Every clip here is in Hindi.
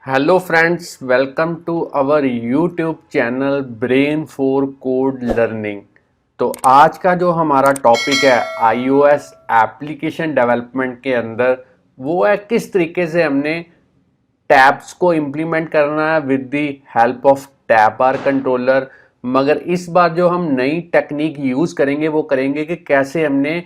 Hello friends, welcome to our YouTube channel Brain for Code Learning. तो आज का जो हमारा टॉपिक है आईओएस एप्लीकेशन डेवलपमेंट के अंदर वो है किस तरीके से हमने टैब्स को इम्प्लीमेंट करना है with the help of tab bar controller. मगर इस बार जो हम नई टेक्निक यूज़ करेंगे वो करेंगे कि कैसे हमने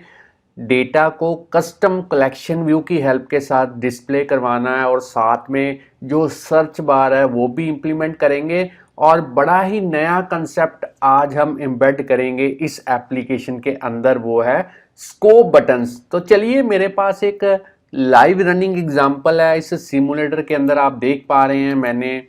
डेटा को कस्टम कलेक्शन व्यू की हेल्प के साथ डिस्प्ले करवाना है, और साथ में जो सर्च बार है वो भी इम्प्लीमेंट करेंगे। और बड़ा ही नया कंसेप्ट आज हम एम्बेड करेंगे इस एप्लीकेशन के अंदर, वो है स्कोप बटन्स। तो चलिए, मेरे पास एक लाइव रनिंग एग्जांपल है। इस सिमुलेटर के अंदर आप देख पा रहे हैं मैंने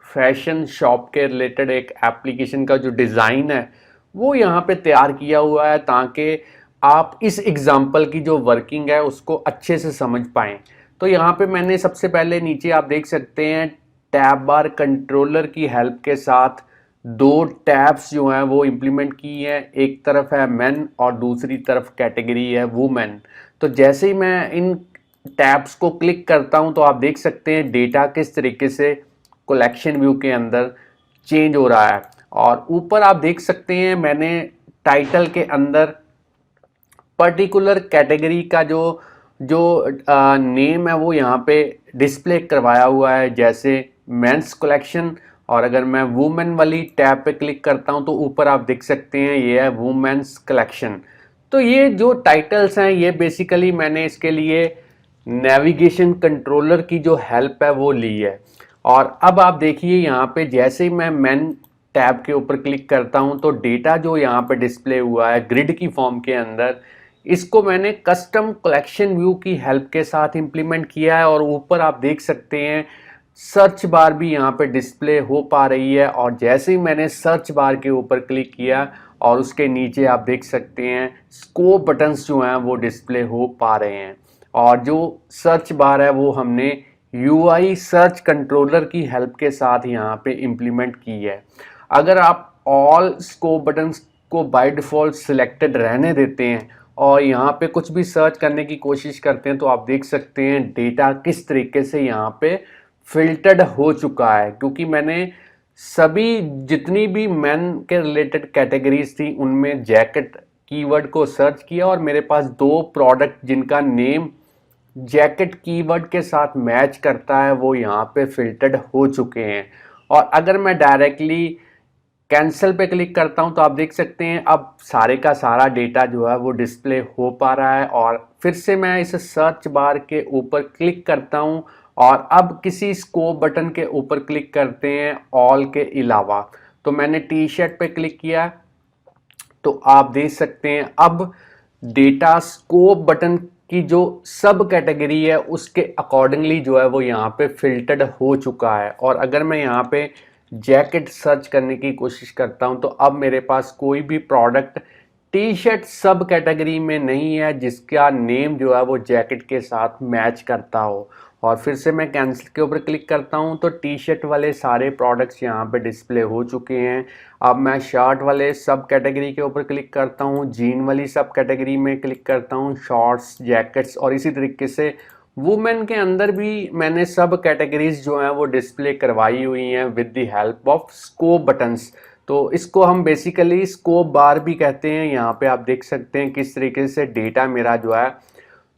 फैशन शॉप के रिलेटेड एक एप्लीकेशन का जो डिज़ाइन है वो यहाँ पे तैयार किया हुआ है, ताकि आप इस एग्जाम्पल की जो वर्किंग है उसको अच्छे से समझ पाएं। तो यहाँ पे मैंने सबसे पहले नीचे आप देख सकते हैं टैब बार कंट्रोलर की हेल्प के साथ दो टैब्स जो हैं वो इम्प्लीमेंट की हैं। एक तरफ है मेन और दूसरी तरफ कैटेगरी है वुमेन। तो जैसे ही मैं इन टैब्स को क्लिक करता हूं तो आप देख सकते हैं डेटा किस तरीके से कलेक्शन व्यू के अंदर चेंज हो रहा है। और ऊपर आप देख सकते हैं मैंने टाइटल के अंदर पर्टिकुलर कैटेगरी का जो जो नेम है वो यहाँ पे डिस्प्ले करवाया हुआ है, जैसे मेंस कलेक्शन। और अगर मैं वुमेन वाली टैब पे क्लिक करता हूँ तो ऊपर आप देख सकते हैं ये है वुमेन्स कलेक्शन। तो ये जो टाइटल्स हैं ये बेसिकली मैंने इसके लिए नेविगेशन कंट्रोलर की जो हेल्प है वो ली है। और अब आप देखिए यहाँ पे जैसे ही मैं मेन टैब के ऊपर क्लिक करता हूँ तो डेटा जो यहाँ पे डिस्प्ले हुआ है ग्रिड की फॉर्म के अंदर, इसको मैंने कस्टम कलेक्शन व्यू की हेल्प के साथ इंप्लीमेंट किया है। और ऊपर आप देख सकते हैं सर्च बार भी यहाँ पे डिस्प्ले हो पा रही है। और जैसे ही मैंने सर्च बार के ऊपर क्लिक किया और उसके नीचे आप देख सकते हैं स्कोप बटन्स जो हैं वो डिस्प्ले हो पा रहे हैं। और जो सर्च बार है वो हमने यूआई सर्च कंट्रोलर की हेल्प के साथ यहाँ पे इम्प्लीमेंट की है। अगर आप ऑल स्कोप बटन्स को बाय डिफ़ॉल्ट सिलेक्टेड रहने देते हैं और यहाँ पे कुछ भी सर्च करने की कोशिश करते हैं तो आप देख सकते हैं डेटा किस तरीके से यहाँ पे फिल्टर्ड हो चुका है, क्योंकि मैंने सभी जितनी भी मेन के रिलेटेड कैटेगरीज थी उनमें जैकेट कीवर्ड को सर्च किया और मेरे पास दो प्रोडक्ट जिनका नेम जैकेट कीवर्ड के साथ मैच करता है वो यहाँ पे फिल्टर्ड हो चुके हैं। और अगर मैं डायरेक्टली कैंसिल पे क्लिक करता हूं तो आप देख सकते हैं अब सारे का सारा डेटा जो है वो डिस्प्ले हो पा रहा है। और फिर से मैं इस सर्च बार के ऊपर क्लिक करता हूं और अब किसी स्कोप बटन के ऊपर क्लिक करते हैं ऑल के अलावा। तो मैंने टी शर्ट पे क्लिक किया तो आप देख सकते हैं अब डेटा स्कोप बटन की जो सब कैटेगरी है उसके अकॉर्डिंगली जो है वो यहाँ पे फिल्टर्ड हो चुका है। और अगर मैं यहाँ पे जैकेट सर्च करने की कोशिश करता हूं तो अब मेरे पास कोई भी प्रोडक्ट टी शर्ट सब कैटेगरी में नहीं है जिसका नेम जो है वो जैकेट के साथ मैच करता हो। और फिर से मैं कैंसिल के ऊपर क्लिक करता हूं तो टी शर्ट वाले सारे प्रोडक्ट्स यहाँ पे डिस्प्ले हो चुके हैं। अब मैं शर्ट वाले सब कैटेगरी के ऊपर क्लिक करता हूं, जीन वाली सब कैटेगरी में क्लिक करता हूं, शॉर्ट्स, जैकेट्स, और इसी तरीके से वुमेन के अंदर भी मैंने सब कैटेगरीज जो हैं वो डिस्प्ले करवाई हुई हैं with the help of scope buttons. तो इसको हम बेसिकली स्कोप बार भी कहते हैं। यहाँ पे आप देख सकते हैं किस तरीके से डेटा मेरा जो है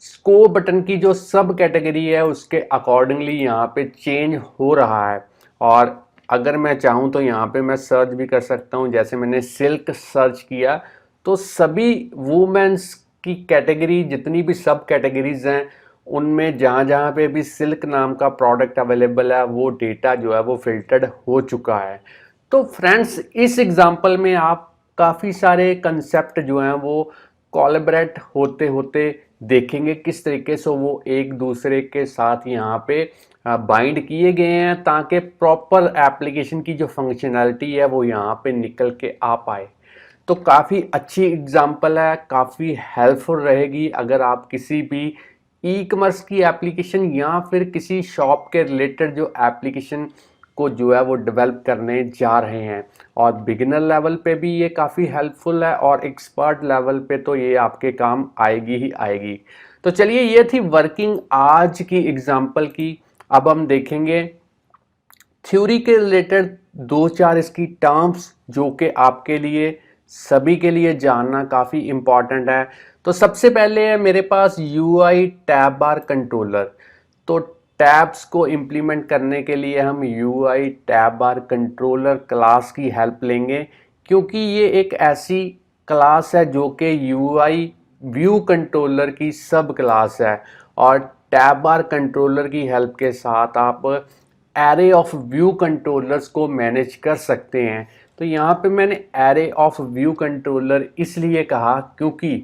स्कोप बटन की जो सब कैटेगरी है उसके अकॉर्डिंगली यहाँ पे चेंज हो रहा है। और अगर मैं चाहूँ तो यहाँ पे मैं सर्च भी कर सकता हूँ। जैसे मैंने सिल्क सर्च किया तो सभी वुमेन्स की कैटेगरी जितनी भी सब कैटेगरीज हैं उनमें जहाँ जहाँ पे भी सिल्क नाम का प्रोडक्ट अवेलेबल है वो डेटा जो है वो फिल्टर्ड हो चुका है। तो फ्रेंड्स, इस एग्जांपल में आप काफ़ी सारे कंसेप्ट जो हैं वो कोलैबोरेट होते होते देखेंगे, किस तरीके से वो एक दूसरे के साथ यहाँ पे बाइंड किए गए हैं ताकि प्रॉपर एप्लीकेशन की जो फंक्शनैलिटी है वो यहाँ पे निकल के आ पाए। तो काफ़ी अच्छी एग्जांपल है, काफ़ी हेल्पफुल रहेगी अगर आप किसी भी ई कॉमर्स की एप्लीकेशन या फिर किसी शॉप के रिलेटेड जो एप्लीकेशन को जो है वो डेवलप करने जा रहे हैं। और बिगिनर लेवल पे भी ये काफ़ी हेल्पफुल है और एक्सपर्ट लेवल पे तो ये आपके काम आएगी ही आएगी। तो चलिए, ये थी वर्किंग आज की एग्जांपल की। अब हम देखेंगे थ्योरी के रिलेटेड दो चार इसकी टर्म्स जो कि आपके लिए सभी के लिए जानना काफ़ी इम्पॉर्टेंट है। तो सबसे पहले है मेरे पास UI टैब बार कंट्रोलर। तो टैब्स को इम्प्लीमेंट करने के लिए हम UI टैब बार कंट्रोलर क्लास की हेल्प लेंगे, क्योंकि ये एक ऐसी क्लास है जो कि UI व्यू कंट्रोलर की सब क्लास है। और टैब बार कंट्रोलर की हेल्प के साथ आप एरे ऑफ व्यू कंट्रोलर्स को मैनेज कर सकते हैं। तो यहाँ पे मैंने एरे ऑफ व्यू कंट्रोलर इसलिए कहा क्योंकि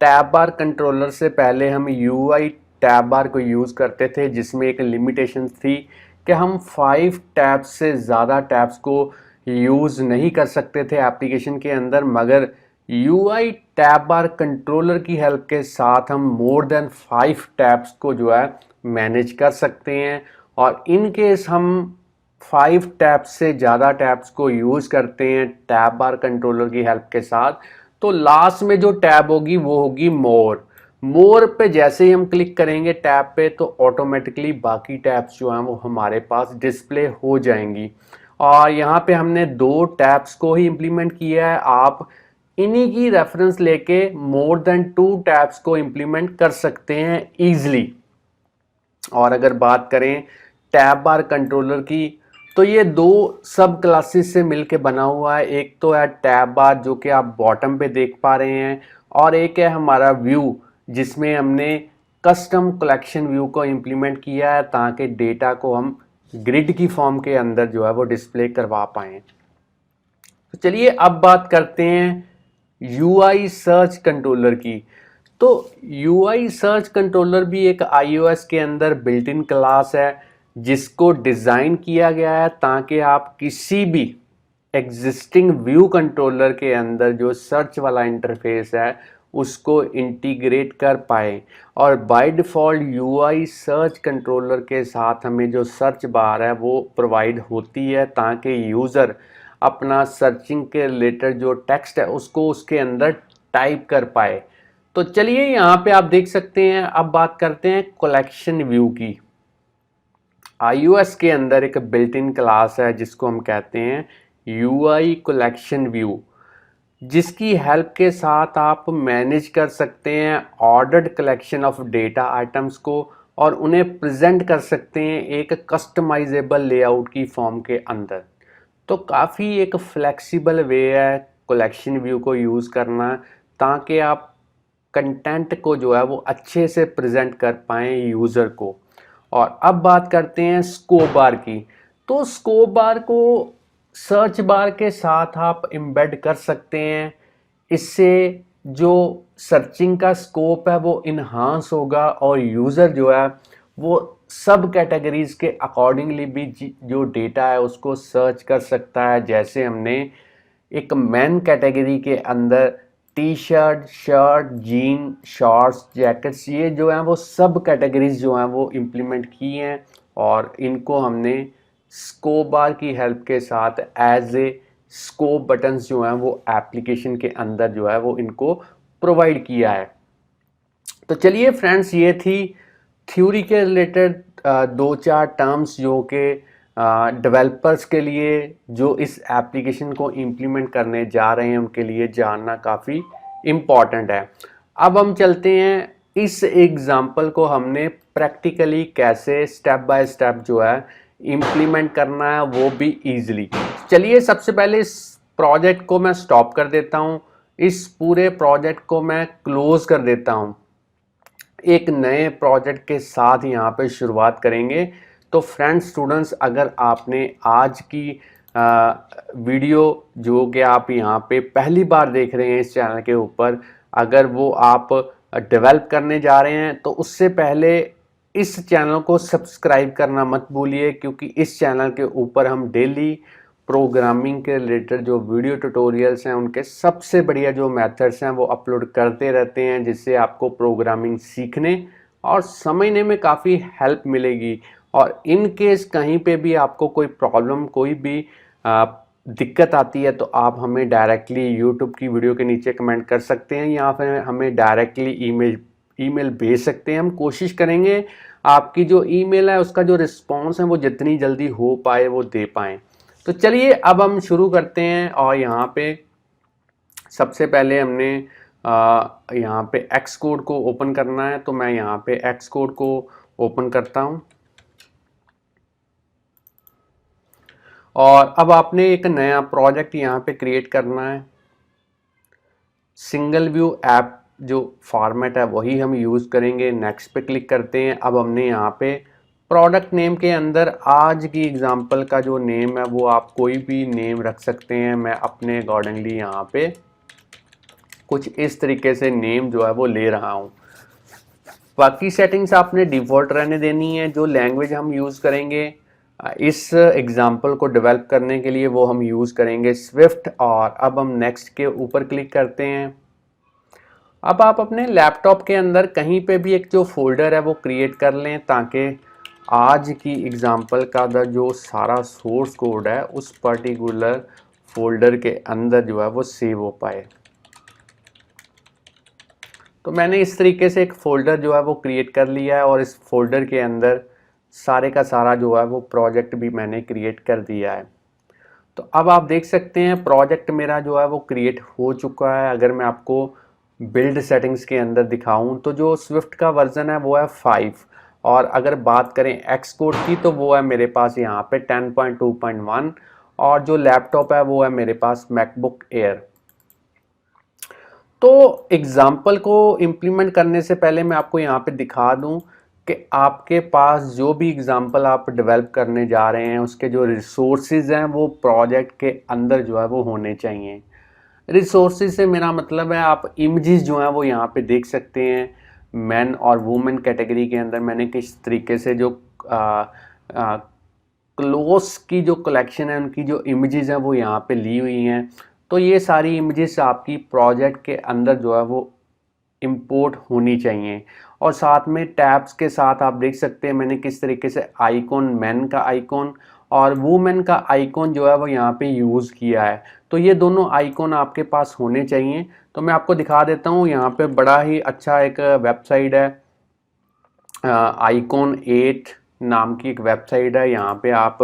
टैब बार कंट्रोलर से पहले हम UI टैब बार को यूज़ करते थे, जिसमें एक लिमिटेशन थी कि हम 5 टैब्स से ज़्यादा टैब्स को यूज़ नहीं कर सकते थे एप्लीकेशन के अंदर। मगर UI टैब बार कंट्रोलर की हेल्प के साथ हम मोर देन 5 टैब्स को जो है मैनेज कर सकते हैं। और इन केस हम 5 टैब्स से ज़्यादा टैब्स को यूज़ करते हैं टैब बार कंट्रोलर की हेल्प के साथ, तो लास्ट में जो टैब होगी वो होगी मोर पे जैसे ही हम क्लिक करेंगे टैब पे, तो ऑटोमेटिकली बाकी टैब्स जो हैं वो हमारे पास डिस्प्ले हो जाएंगी। और यहाँ पे हमने 2 टैब्स को ही इम्प्लीमेंट किया है। आप इन्हीं की रेफरेंस लेके मोर देन 2 टैब्स को इम्प्लीमेंट कर सकते हैं ईजिली। और अगर बात करें टैब बार कंट्रोलर की, तो ये 2 सब क्लासेस से मिलके बना हुआ है। एक तो है टैब बार जो कि आप बॉटम पे देख पा रहे हैं, और एक है हमारा व्यू जिसमें हमने कस्टम कलेक्शन व्यू को इम्प्लीमेंट किया है ताकि डेटा को हम ग्रिड की फॉर्म के अंदर जो है वो डिस्प्ले करवा पाएँ। तो चलिए अब बात करते हैं UI सर्च कंट्रोलर की। तो UI सर्च कंट्रोलर भी एक iOS के अंदर बिल्ट इन क्लास है, जिसको डिज़ाइन किया गया है ताकि आप किसी भी एग्जिस्टिंग व्यू कंट्रोलर के अंदर जो सर्च वाला इंटरफेस है उसको इंटीग्रेट कर पाए। और by default UI search controller के साथ हमें जो सर्च बार है वो प्रोवाइड होती है ताकि यूज़र अपना सर्चिंग के रिलेटेड जो टेक्स्ट है उसको उसके अंदर टाइप कर पाए। तो चलिए यहाँ पे आप देख सकते हैं। अब बात करते हैं कलेक्शन व्यू की। iOS के अंदर एक बिल्ट इन क्लास है जिसको हम कहते हैं UI कलेक्शन व्यू, जिसकी हेल्प के साथ आप मैनेज कर सकते हैं ordered collection of data items को और उन्हें प्रेजेंट कर सकते हैं एक कस्टमाइजेबल लेआउट की फॉर्म के अंदर। तो काफ़ी एक फ्लेक्सिबल वे है कलेक्शन व्यू को यूज़ करना, ताकि आप कंटेंट को जो है वो अच्छे से प्रेजेंट कर पाएँ यूज़र को। और अब बात करते हैं स्कोप बार की। तो स्कोप बार को सर्च बार के साथ आप एम्बेड कर सकते हैं। इससे जो सर्चिंग का स्कोप है वो इन्हांस होगा और यूज़र जो है वो सब कैटेगरीज के अकॉर्डिंगली भी जो डेटा है उसको सर्च कर सकता है। जैसे हमने एक मैन कैटेगरी के अंदर T shirt, shirt, gene, shorts, jackets, ये जो हैं वो सब कैटेगरीज जो हैं वो इम्प्लीमेंट की हैं और इनको हमने स्कोप बार की हेल्प के साथ एज ए स्कोप बटन्स जो हैं वो एप्लीकेशन के अंदर जो है वो इनको प्रोवाइड किया है। तो चलिए फ्रेंड्स, ये थी थ्योरी के रिलेटेड 2-4 टर्म्स जो कि डेवलपर्स के लिए जो इस एप्लीकेशन को इम्प्लीमेंट करने जा रहे हैं उनके लिए जानना काफ़ी इम्पॉर्टेंट है। अब हम चलते हैं इस एग्ज़ाम्पल को हमने प्रैक्टिकली कैसे स्टेप बाय स्टेप जो है इम्प्लीमेंट करना है वो भी ईजिली। चलिए सबसे पहले इस प्रोजेक्ट को मैं स्टॉप कर देता हूँ, इस पूरे प्रोजेक्ट को मैं क्लोज कर देता हूँ, एक नए प्रोजेक्ट के साथ यहाँ पे शुरुआत करेंगे। तो फ्रेंड्स स्टूडेंट्स, अगर आपने आज की वीडियो जो कि आप यहाँ पे पहली बार देख रहे हैं इस चैनल के ऊपर, अगर वो आप डेवलप करने जा रहे हैं तो उससे पहले इस चैनल को सब्सक्राइब करना मत भूलिए, क्योंकि इस चैनल के ऊपर हम डेली प्रोग्रामिंग के रिलेटेड जो वीडियो ट्यूटोरियल्स हैं उनके सबसे बढ़िया जो मेथड्स हैं वो अपलोड करते रहते हैं, जिससे आपको प्रोग्रामिंग सीखने और समझने में काफ़ी हेल्प मिलेगी। और इन केस कहीं पे भी आपको कोई प्रॉब्लम, कोई भी दिक्कत आती है तो आप हमें डायरेक्टली यूट्यूब की वीडियो के नीचे कमेंट कर सकते हैं या फिर हमें डायरेक्टली ईमेल भेज सकते हैं। हम कोशिश करेंगे आपकी जो ईमेल है उसका जो रिस्पॉन्स है वो जितनी जल्दी हो पाए वो दे पाएँ। तो चलिए अब हम शुरू करते हैं। और यहाँ पे सबसे पहले हमने यहाँ पे एक्स कोड को ओपन करना है, तो मैं यहाँ पे एक्स कोड को ओपन करता हूँ। और अब आपने एक नया प्रोजेक्ट यहाँ पे क्रिएट करना है। सिंगल व्यू ऐप जो फॉर्मेट है वही हम यूज़ करेंगे। नेक्स्ट पे क्लिक करते हैं। अब हमने यहाँ पे प्रोडक्ट नेम के अंदर आज की एग्जांपल का जो नेम है वो आप कोई भी नेम रख सकते हैं। मैं अपने अकॉर्डिंगली यहाँ पे कुछ इस तरीके से नेम जो है वो ले रहा हूँ। बाकी सेटिंग्स आपने डिफ़ॉल्ट रहने देनी है। जो लैंग्वेज हम यूज़ करेंगे इस एग्जांपल को डेवलप करने के लिए वो हम यूज़ करेंगे स्विफ्ट। और अब हम नेक्स्ट के ऊपर क्लिक करते हैं। अब आप अपने लैपटॉप के अंदर कहीं पे भी एक जो फोल्डर है वो क्रिएट कर लें ताकि आज की एग्जांपल का जो सारा सोर्स कोड है उस पर्टिकुलर फोल्डर के अंदर जो है वो सेव हो पाए। तो मैंने इस तरीके से एक फ़ोल्डर जो है वो क्रिएट कर लिया है और इस फोल्डर के अंदर सारे का सारा जो है वो प्रोजेक्ट भी मैंने क्रिएट कर दिया है। तो अब आप देख सकते हैं प्रोजेक्ट मेरा जो है वो क्रिएट हो चुका है। अगर मैं आपको बिल्ड सेटिंग्स के अंदर दिखाऊं तो जो स्विफ्ट का वर्जन है वो है 5 और अगर बात करें एक्स कोड की तो वो है मेरे पास यहाँ पे 10.2.1 और जो लैपटॉप है वो है मेरे पास मैकबुक एयर। तो एग्जाम्पल को इम्प्लीमेंट करने से पहले मैं आपको यहाँ पे दिखा दूँ कि आपके पास जो भी एग्जाम्पल आप डेवलप करने जा रहे हैं उसके जो रिसोर्सेज हैं वो प्रोजेक्ट के अंदर जो है वो होने चाहिए। रिसोर्सेज से मेरा मतलब है आप इमेजेस जो हैं वो यहाँ पे देख सकते हैं। मैन और वुमेन कैटेगरी के अंदर मैंने किस तरीके से जो क्लोथ्स की जो कलेक्शन है उनकी जो इमेजेस हैं वो यहाँ पे ली हुई हैं। तो ये सारी इमेजेस आपकी प्रोजेक्ट के अंदर जो है वो इंपोर्ट होनी चाहिए। और साथ में टैब्स के साथ आप देख सकते हैं मैंने किस तरीके से आइकॉन मैन का आइकॉन और वुमेन का आइकॉन जो है वो यहाँ पे यूज़ किया है। तो ये दोनों आइकॉन आपके पास होने चाहिए। तो मैं आपको दिखा देता हूँ। यहाँ पे बड़ा ही अच्छा एक वेबसाइट है आइकॉन 8 नाम की एक वेबसाइट है। यहाँ पे आप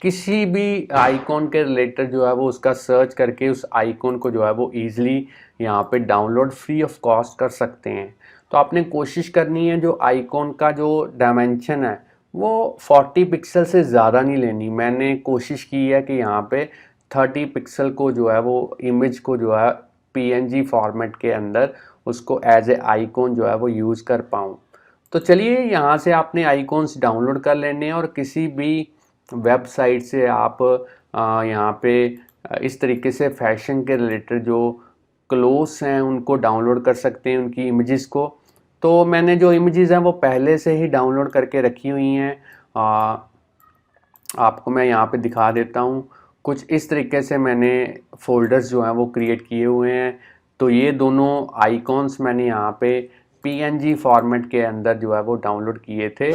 किसी भी आइकॉन के रिलेटेड जो है वो उसका सर्च करके उस आइकॉन को जो है वो ईजिली यहाँ पे डाउनलोड फ्री ऑफ कॉस्ट कर सकते हैं। तो आपने कोशिश करनी है जो आइकॉन का जो डायमेंशन है वो 40 पिक्सल से ज़्यादा नहीं लेनी। मैंने कोशिश की है कि यहाँ पे 30 पिक्सल को जो है वो इमेज को जो है PNG फॉर्मेट के अंदर उसको एज ए आइकॉन जो है वो यूज़ कर पाऊँ। तो चलिए यहाँ से आपने आइकॉन्स डाउनलोड कर लेने हैं और किसी भी वेबसाइट से आप यहाँ पे इस तरीके से फैशन के रिलेटेड जो क्लोथ्स हैं उनको डाउनलोड कर सकते हैं उनकी इमेजेस को। तो मैंने जो इमेजेस हैं वो पहले से ही डाउनलोड करके रखी हुई हैं। आपको मैं यहाँ पे दिखा देता हूँ। कुछ इस तरीके से मैंने फोल्डर्स जो हैं वो क्रिएट किए हुए हैं। तो ये दोनों आइकॉन्स मैंने यहाँ पे PNG फॉर्मेट के अंदर जो है वो डाउनलोड किए थे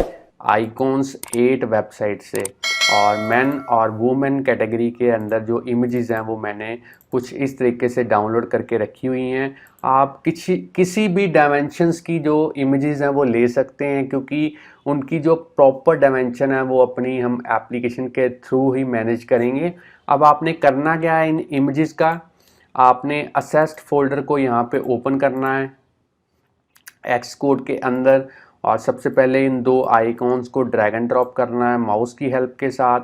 आइकॉन्स 8 वेबसाइट से। और मैन और वुमेन कैटेगरी के अंदर जो इमेजेस हैं वो मैंने कुछ इस तरीके से डाउनलोड करके रखी हुई हैं। आप किसी भी डायमेंशंस की जो इमेजेस हैं वो ले सकते हैं क्योंकि उनकी जो प्रॉपर डायमेंशन है वो अपनी हम एप्लीकेशन के थ्रू ही मैनेज करेंगे। अब आपने करना क्या है इन इमेजेस का, आपने असेस्ड फोल्डर को यहाँ पे ओपन करना है एक्स कोड के अंदर और सबसे पहले इन दो आइकॉन्स को ड्रैग एंड ड्रॉप करना है माउस की हेल्प के साथ।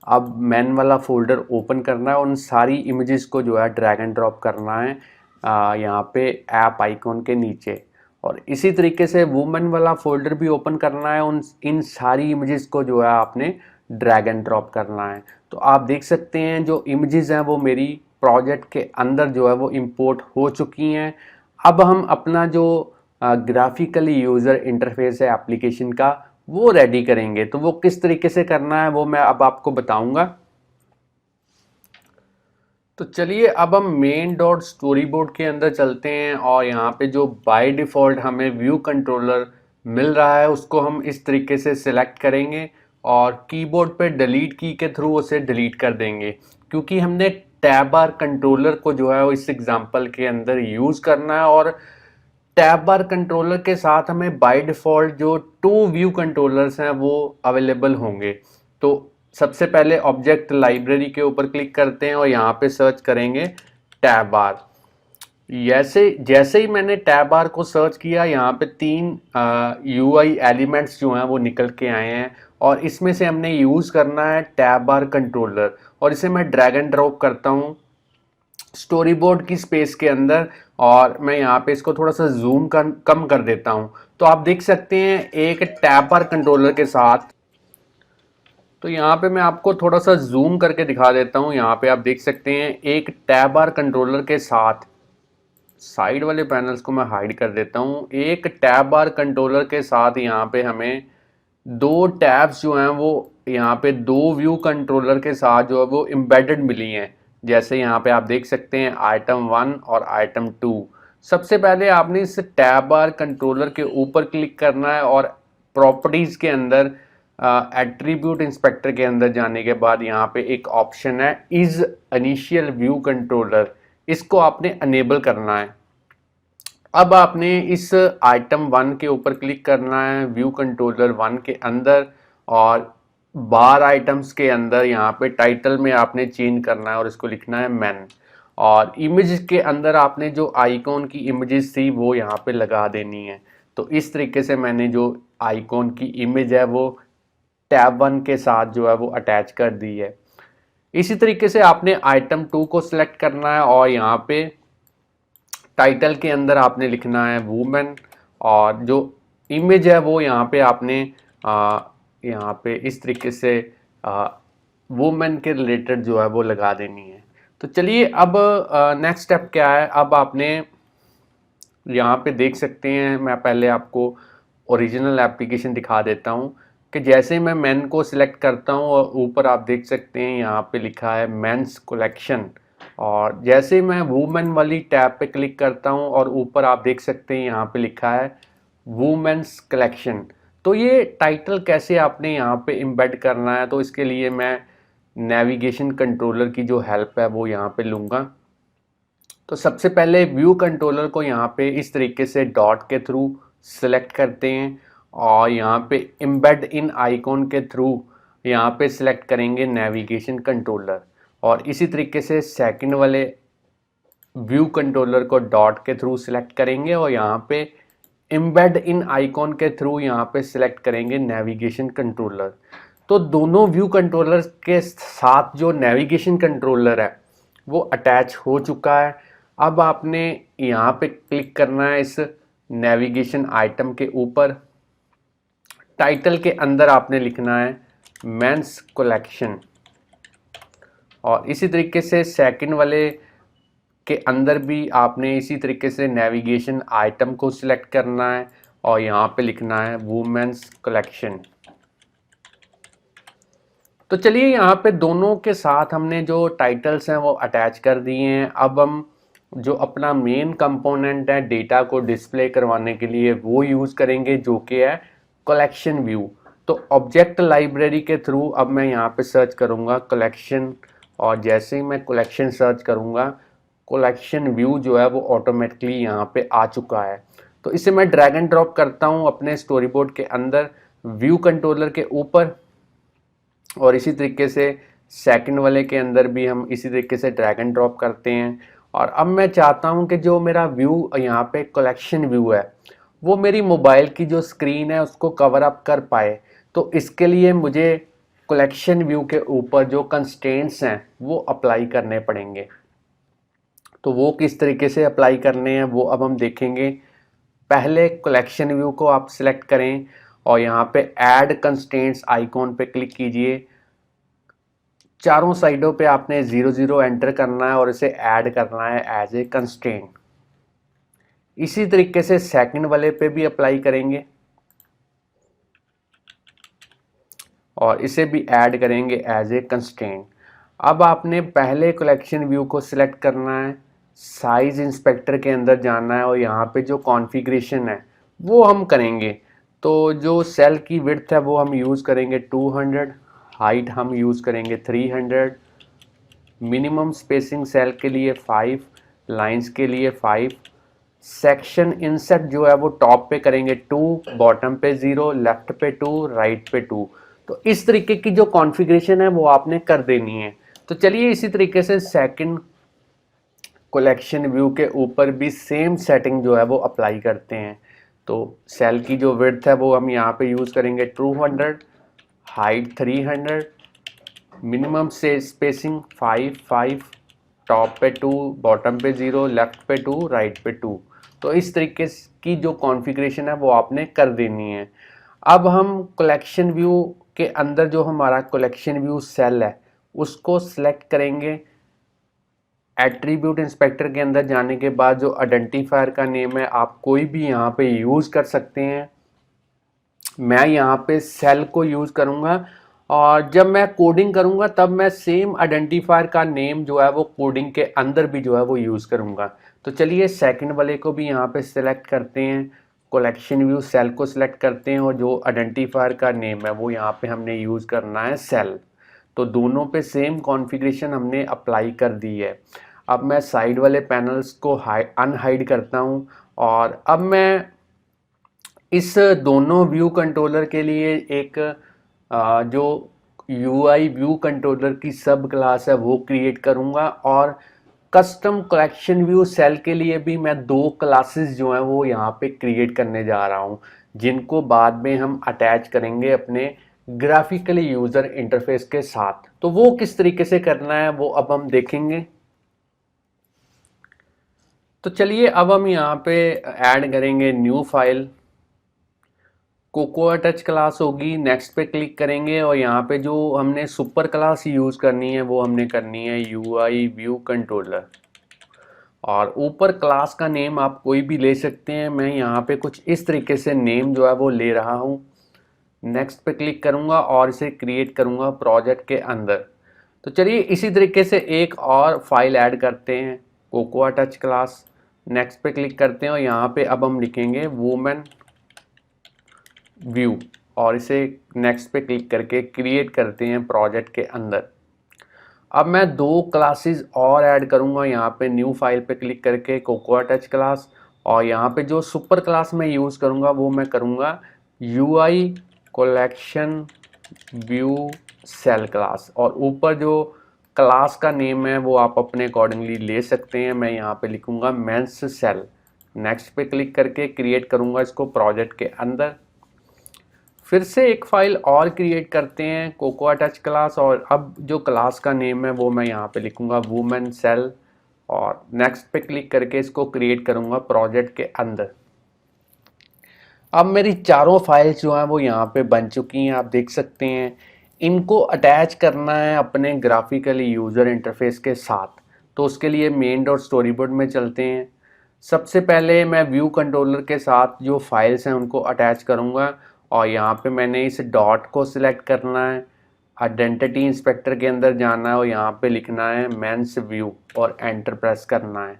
अब मैन वाला फोल्डर ओपन करना है, उन सारी इमेजेस को जो है ड्रैग एंड ड्रॉप करना है यहाँ पे ऐप आइकॉन के नीचे। और इसी तरीके से वुमेन वाला फोल्डर भी ओपन करना है, इन सारी इमेजेस को जो है आपने ड्रैग एंड ड्रॉप करना है। तो आप देख सकते हैं जो इमेजेस हैं वो मेरी प्रोजेक्ट के अंदर जो है वो इंपोर्ट हो चुकी हैं। अब हम अपना जो ग्राफिकली यूज़र इंटरफेस है एप्लीकेशन का वो रेडी करेंगे। तो वो किस तरीके से करना है वो मैं अब आपको बताऊंगा। तो चलिए अब हम मेन डॉट स्टोरी बोर्ड के अंदर चलते हैं और यहाँ पे जो बाय डिफ़ॉल्ट हमें व्यू कंट्रोलर मिल रहा है उसको हम इस तरीके से सिलेक्ट करेंगे और कीबोर्ड पे डिलीट की के थ्रू उसे डिलीट कर देंगे क्योंकि हमने टैब बार कंट्रोलर को जो है इस एग्जांपल के अंदर यूज़ करना है। और टैब बार कंट्रोलर के साथ हमें बाय डिफ़ॉल्ट जो 2 व्यू कंट्रोलर्स हैं वो अवेलेबल होंगे। तो सबसे पहले ऑब्जेक्ट लाइब्रेरी के ऊपर क्लिक करते हैं और यहाँ पे सर्च करेंगे टैब बार। जैसे जैसे ही मैंने टैब बार को सर्च किया, यहाँ पे 3 यूआई एलिमेंट्स जो हैं वो निकल के आए हैं और इसमें से हमने यूज़ करना है टैब बार कंट्रोलर, और इसे मैं ड्रैग एंड ड्रॉप करता हूँ स्टोरी बोर्ड की स्पेस के अंदर, और मैं यहाँ पे इसको थोड़ा सा जूम कम कर देता हूँ। तो आप देख सकते हैं एक टैब बार कंट्रोलर के साथ, तो यहाँ पे मैं आपको थोड़ा सा जूम करके दिखा देता हूँ। यहाँ पे आप देख सकते हैं एक टैब बार कंट्रोलर के साथ, साइड वाले पैनल्स को मैं हाइड कर देता हूँ, एक टैब बार कंट्रोलर के साथ यहाँ पे हमें 2 टैब्स जो हैं वो यहाँ पे 2 व्यू कंट्रोलर के साथ जो है वो एम्बेडेड मिली हैं। जैसे यहाँ पे आप देख सकते हैं आइटम 1 और आइटम 2। सबसे पहले आपने इस टैब बार कंट्रोलर के ऊपर क्लिक करना है और प्रॉपर्टीज़ के अंदर एट्रीब्यूट इंस्पेक्टर के अंदर जाने के बाद यहाँ पे एक ऑप्शन है इज इनिशियल व्यू कंट्रोलर, इसको आपने अनेबल करना है। अब आपने इस आइटम 1 के ऊपर क्लिक करना है व्यू कंट्रोलर 1 के अंदर, और बार आइटम्स के अंदर यहाँ पे टाइटल में आपने चेंज करना है और इसको लिखना है मैन, और इमेज के अंदर आपने जो आइकॉन की इमेजेस थी वो यहाँ पे लगा देनी है। तो इस तरीके से मैंने जो आइकॉन की इमेज है वो टैब 1 के साथ जो है वो अटैच कर दी है। इसी तरीके से आपने आइटम 2 को सिलेक्ट करना है और यहाँ पे टाइटल के अंदर आपने लिखना है वुमेन, और जो इमेज है वो यहाँ पे आपने यहाँ पे इस तरीके से वुमेन के रिलेटेड जो है वो लगा देनी है। तो चलिए अब नेक्स्ट स्टेप क्या है। अब आपने यहाँ पे देख सकते हैं, मैं पहले आपको ओरिजिनल एप्लीकेशन दिखा देता हूँ कि जैसे मैं मेन को सिलेक्ट करता हूँ और ऊपर आप देख सकते हैं यहाँ पे लिखा है मेंस कलेक्शन, और जैसे मैं वुमेन वाली टैब पे क्लिक करता हूँ और ऊपर आप देख सकते हैं यहाँ पे लिखा है वुमेन्स कलेक्शन। तो ये टाइटल कैसे आपने यहाँ पे एम्बेड करना है, तो इसके लिए मैं नेविगेशन कंट्रोलर की जो हेल्प है वो यहाँ पे लूँगा। तो सबसे पहले व्यू कंट्रोलर को यहाँ पे इस तरीके से डॉट के थ्रू सिलेक्ट करते हैं और यहाँ पे एम्बेड इन आइकॉन के थ्रू यहाँ पे सिलेक्ट करेंगे नेविगेशन कंट्रोलर, और इसी तरीके से सेकंड वाले व्यू कंट्रोलर को डॉट के थ्रू सिलेक्ट करेंगे और यहाँ पे एम्बेड इन आइकॉन के थ्रू यहाँ पे सिलेक्ट करेंगे नेविगेशन कंट्रोलर। तो दोनों व्यू कंट्रोलर के साथ जो नेविगेशन कंट्रोलर है वो अटैच हो चुका है। अब आपने यहाँ पे क्लिक करना है इस नेविगेशन आइटम के ऊपर, टाइटल के अंदर आपने लिखना है मेंस कलेक्शन, और इसी तरीके से सेकंड वाले के अंदर भी आपने इसी तरीके से नेविगेशन आइटम को सिलेक्ट करना है और यहाँ पे लिखना है वुमेन्स कलेक्शन। तो चलिए यहाँ पे दोनों के साथ हमने जो टाइटल्स हैं वो अटैच कर दिए हैं। अब हम जो अपना मेन कंपोनेंट है डेटा को डिस्प्ले करवाने के लिए वो यूज़ करेंगे, जो कि है कलेक्शन व्यू। तो ऑब्जेक्ट लाइब्रेरी के थ्रू अब मैं यहाँ पे सर्च करूँगा कलेक्शन, और जैसे ही मैं कलेक्शन सर्च करूँगा कलेक्शन व्यू जो है वो ऑटोमेटिकली यहाँ पे आ चुका है। तो इसे मैं ड्रैग एंड ड्रॉप करता हूँ अपने स्टोरी बोर्ड के अंदर व्यू कंट्रोलर के ऊपर, और इसी तरीके से सेकंड वाले के अंदर भी हम इसी तरीके से ड्रैग एंड ड्रॉप करते हैं। और अब मैं चाहता हूं कि जो मेरा व्यू यहाँ पे कलेक्शन व्यू है वो मेरी मोबाइल की जो स्क्रीन है उसको कवर अप कर पाए। तो इसके लिए मुझे कलेक्शन व्यू के ऊपर जो कंस्ट्रेंट्स हैं वो अप्लाई करने पड़ेंगे। तो वो किस तरीके से अप्लाई करने हैं वो अब हम देखेंगे। पहले कलेक्शन व्यू को आप सिलेक्ट करें और यहाँ पे ऐड कंस्ट्रेंट्स आइकॉन पे क्लिक कीजिए। चारों साइडों पे आपने 00 एंटर करना है और इसे ऐड करना है एज ए कंस्ट्रेंट। इसी तरीके से सेकंड वाले पे भी अप्लाई करेंगे और इसे भी ऐड करेंगे एज ए कंस्ट्रेंट। अब आपने पहले कलेक्शन व्यू को सिलेक्ट करना है, साइज इंस्पेक्टर के अंदर जाना है और यहाँ पे जो कॉन्फ़िगरेशन है वो हम करेंगे। तो जो सेल की विड्थ है वो हम यूज़ करेंगे 200, हाइट हम यूज़ करेंगे 300, मिनिमम स्पेसिंग सेल के लिए 5, लाइंस के लिए 5, सेक्शन इंसर्ट जो है वो टॉप पे करेंगे 2, बॉटम पे 0, लेफ्ट पे 2, राइट पे 2। तो इस तरीके की जो कॉन्फ़िगरेशन है वो आपने कर देनी है। तो चलिए इसी तरीके से सेकंड कलेक्शन व्यू के ऊपर भी सेम सेटिंग जो है वो अप्लाई करते हैं। तो सेल की जो विड्थ है वो हम यहाँ पे यूज़ करेंगे 200, हाइट 300, मिनिमम से स्पेसिंग 5 5, टॉप पे 2, बॉटम पे 0, लेफ्ट पे 2, राइट पे 2। तो इस तरीके की जो कॉन्फ़िगरेशन है वो आपने कर देनी है। अब हम कलेक्शन व्यू के अंदर जो हमारा कलेक्शन व्यू सेल है उसको सिलेक्ट करेंगे। एट्रीब्यूट इंस्पेक्टर के अंदर जाने के बाद जो आइडेंटिफायर का नेम है आप कोई भी यहाँ पे यूज़ कर सकते हैं। मैं यहाँ पे सेल को यूज़ करूँगा और जब मैं कोडिंग करूँगा तब मैं सेम आइडेंटिफायर का नेम जो है वो कोडिंग के अंदर भी जो है वो यूज़ करूँगा। तो चलिए सेकंड वाले को भी यहाँ पे सिलेक्ट करते हैं, कलेक्शन व्यू सेल को सिलेक्ट करते हैं और जो आइडेंटिफायर का नेम है वो यहाँ पे हमने यूज़ करना है सेल। तो दोनों पे सेम कॉन्फ़िगरेशन हमने अप्लाई कर दी है। अब मैं साइड वाले पैनल्स को अनहाइड करता हूँ और अब मैं इस दोनों व्यू कंट्रोलर के लिए एक जो UI व्यू कंट्रोलर की सब क्लास है वो क्रिएट करूँगा और कस्टम कलेक्शन व्यू सेल के लिए भी मैं 2 क्लासेस जो हैं वो यहाँ पे क्रिएट करने जा रहा हूँ, जिनको बाद में हम अटैच करेंगे अपने ग्राफिकली यूज़र इंटरफेस के साथ। तो वो किस तरीके से करना है वो अब हम देखेंगे। तो चलिए अब हम यहाँ पे ऐड करेंगे new file, cocoa touch class होगी, नेक्स्ट पे क्लिक करेंगे और यहाँ पे जो हमने सुपर क्लास यूज़ करनी है वो हमने करनी है UI व्यू कंट्रोलर। और ऊपर क्लास का नेम आप कोई भी ले सकते हैं, मैं यहाँ पे कुछ इस तरीके से नेम जो है वो ले रहा हूँ। नेक्स्ट पे क्लिक करूँगा और इसे क्रिएट करूँगा प्रोजेक्ट के अंदर। तो चलिए इसी तरीके से एक और फाइल ऐड करते हैं, कोकोआ टच क्लास। नेक्स्ट पे क्लिक करते हैं और यहाँ पे अब हम लिखेंगे वुमेन व्यू और इसे नेक्स्ट पे क्लिक करके क्रिएट करते हैं प्रोजेक्ट के अंदर। अब मैं 2 क्लासेस और ऐड करूंगा, यहाँ पे न्यू फाइल पे क्लिक करके कोकोआ टच क्लास और यहाँ पे जो सुपर क्लास मैं यूज़ करूंगा वो मैं करूंगा UI collection view cell class और ऊपर जो क्लास का नेम है वो आप अपने अकॉर्डिंगली ले सकते हैं। मैं यहाँ पे लिखूंगा मेंस सेल। नेक्स्ट पे क्लिक करके क्रिएट करूंगा इसको प्रोजेक्ट के अंदर। फिर से एक फाइल और क्रिएट करते हैं कोकोआ टच क्लास और अब जो क्लास का नेम है वो मैं यहाँ पे लिखूंगा वुमेन सेल और नेक्स्ट पे क्लिक करके इसको क्रिएट करूंगा प्रोजेक्ट के अंदर। अब मेरी चारों फाइल्स जो हैं वो यहाँ पे बन चुकी हैं, आप देख सकते हैं। इनको अटैच करना है अपने ग्राफिकली यूज़र इंटरफेस के साथ। तो उसके लिए मेन डॉट स्टोरी बोर्ड में चलते हैं। सबसे पहले मैं व्यू कंट्रोलर के साथ जो फाइल्स हैं उनको अटैच करूँगा और यहाँ पे मैंने इस डॉट को सिलेक्ट करना है, आइडेंटिटी इंस्पेक्टर के अंदर जाना है और यहाँ पे लिखना है मेंस व्यू और एंटर प्रेस करना है।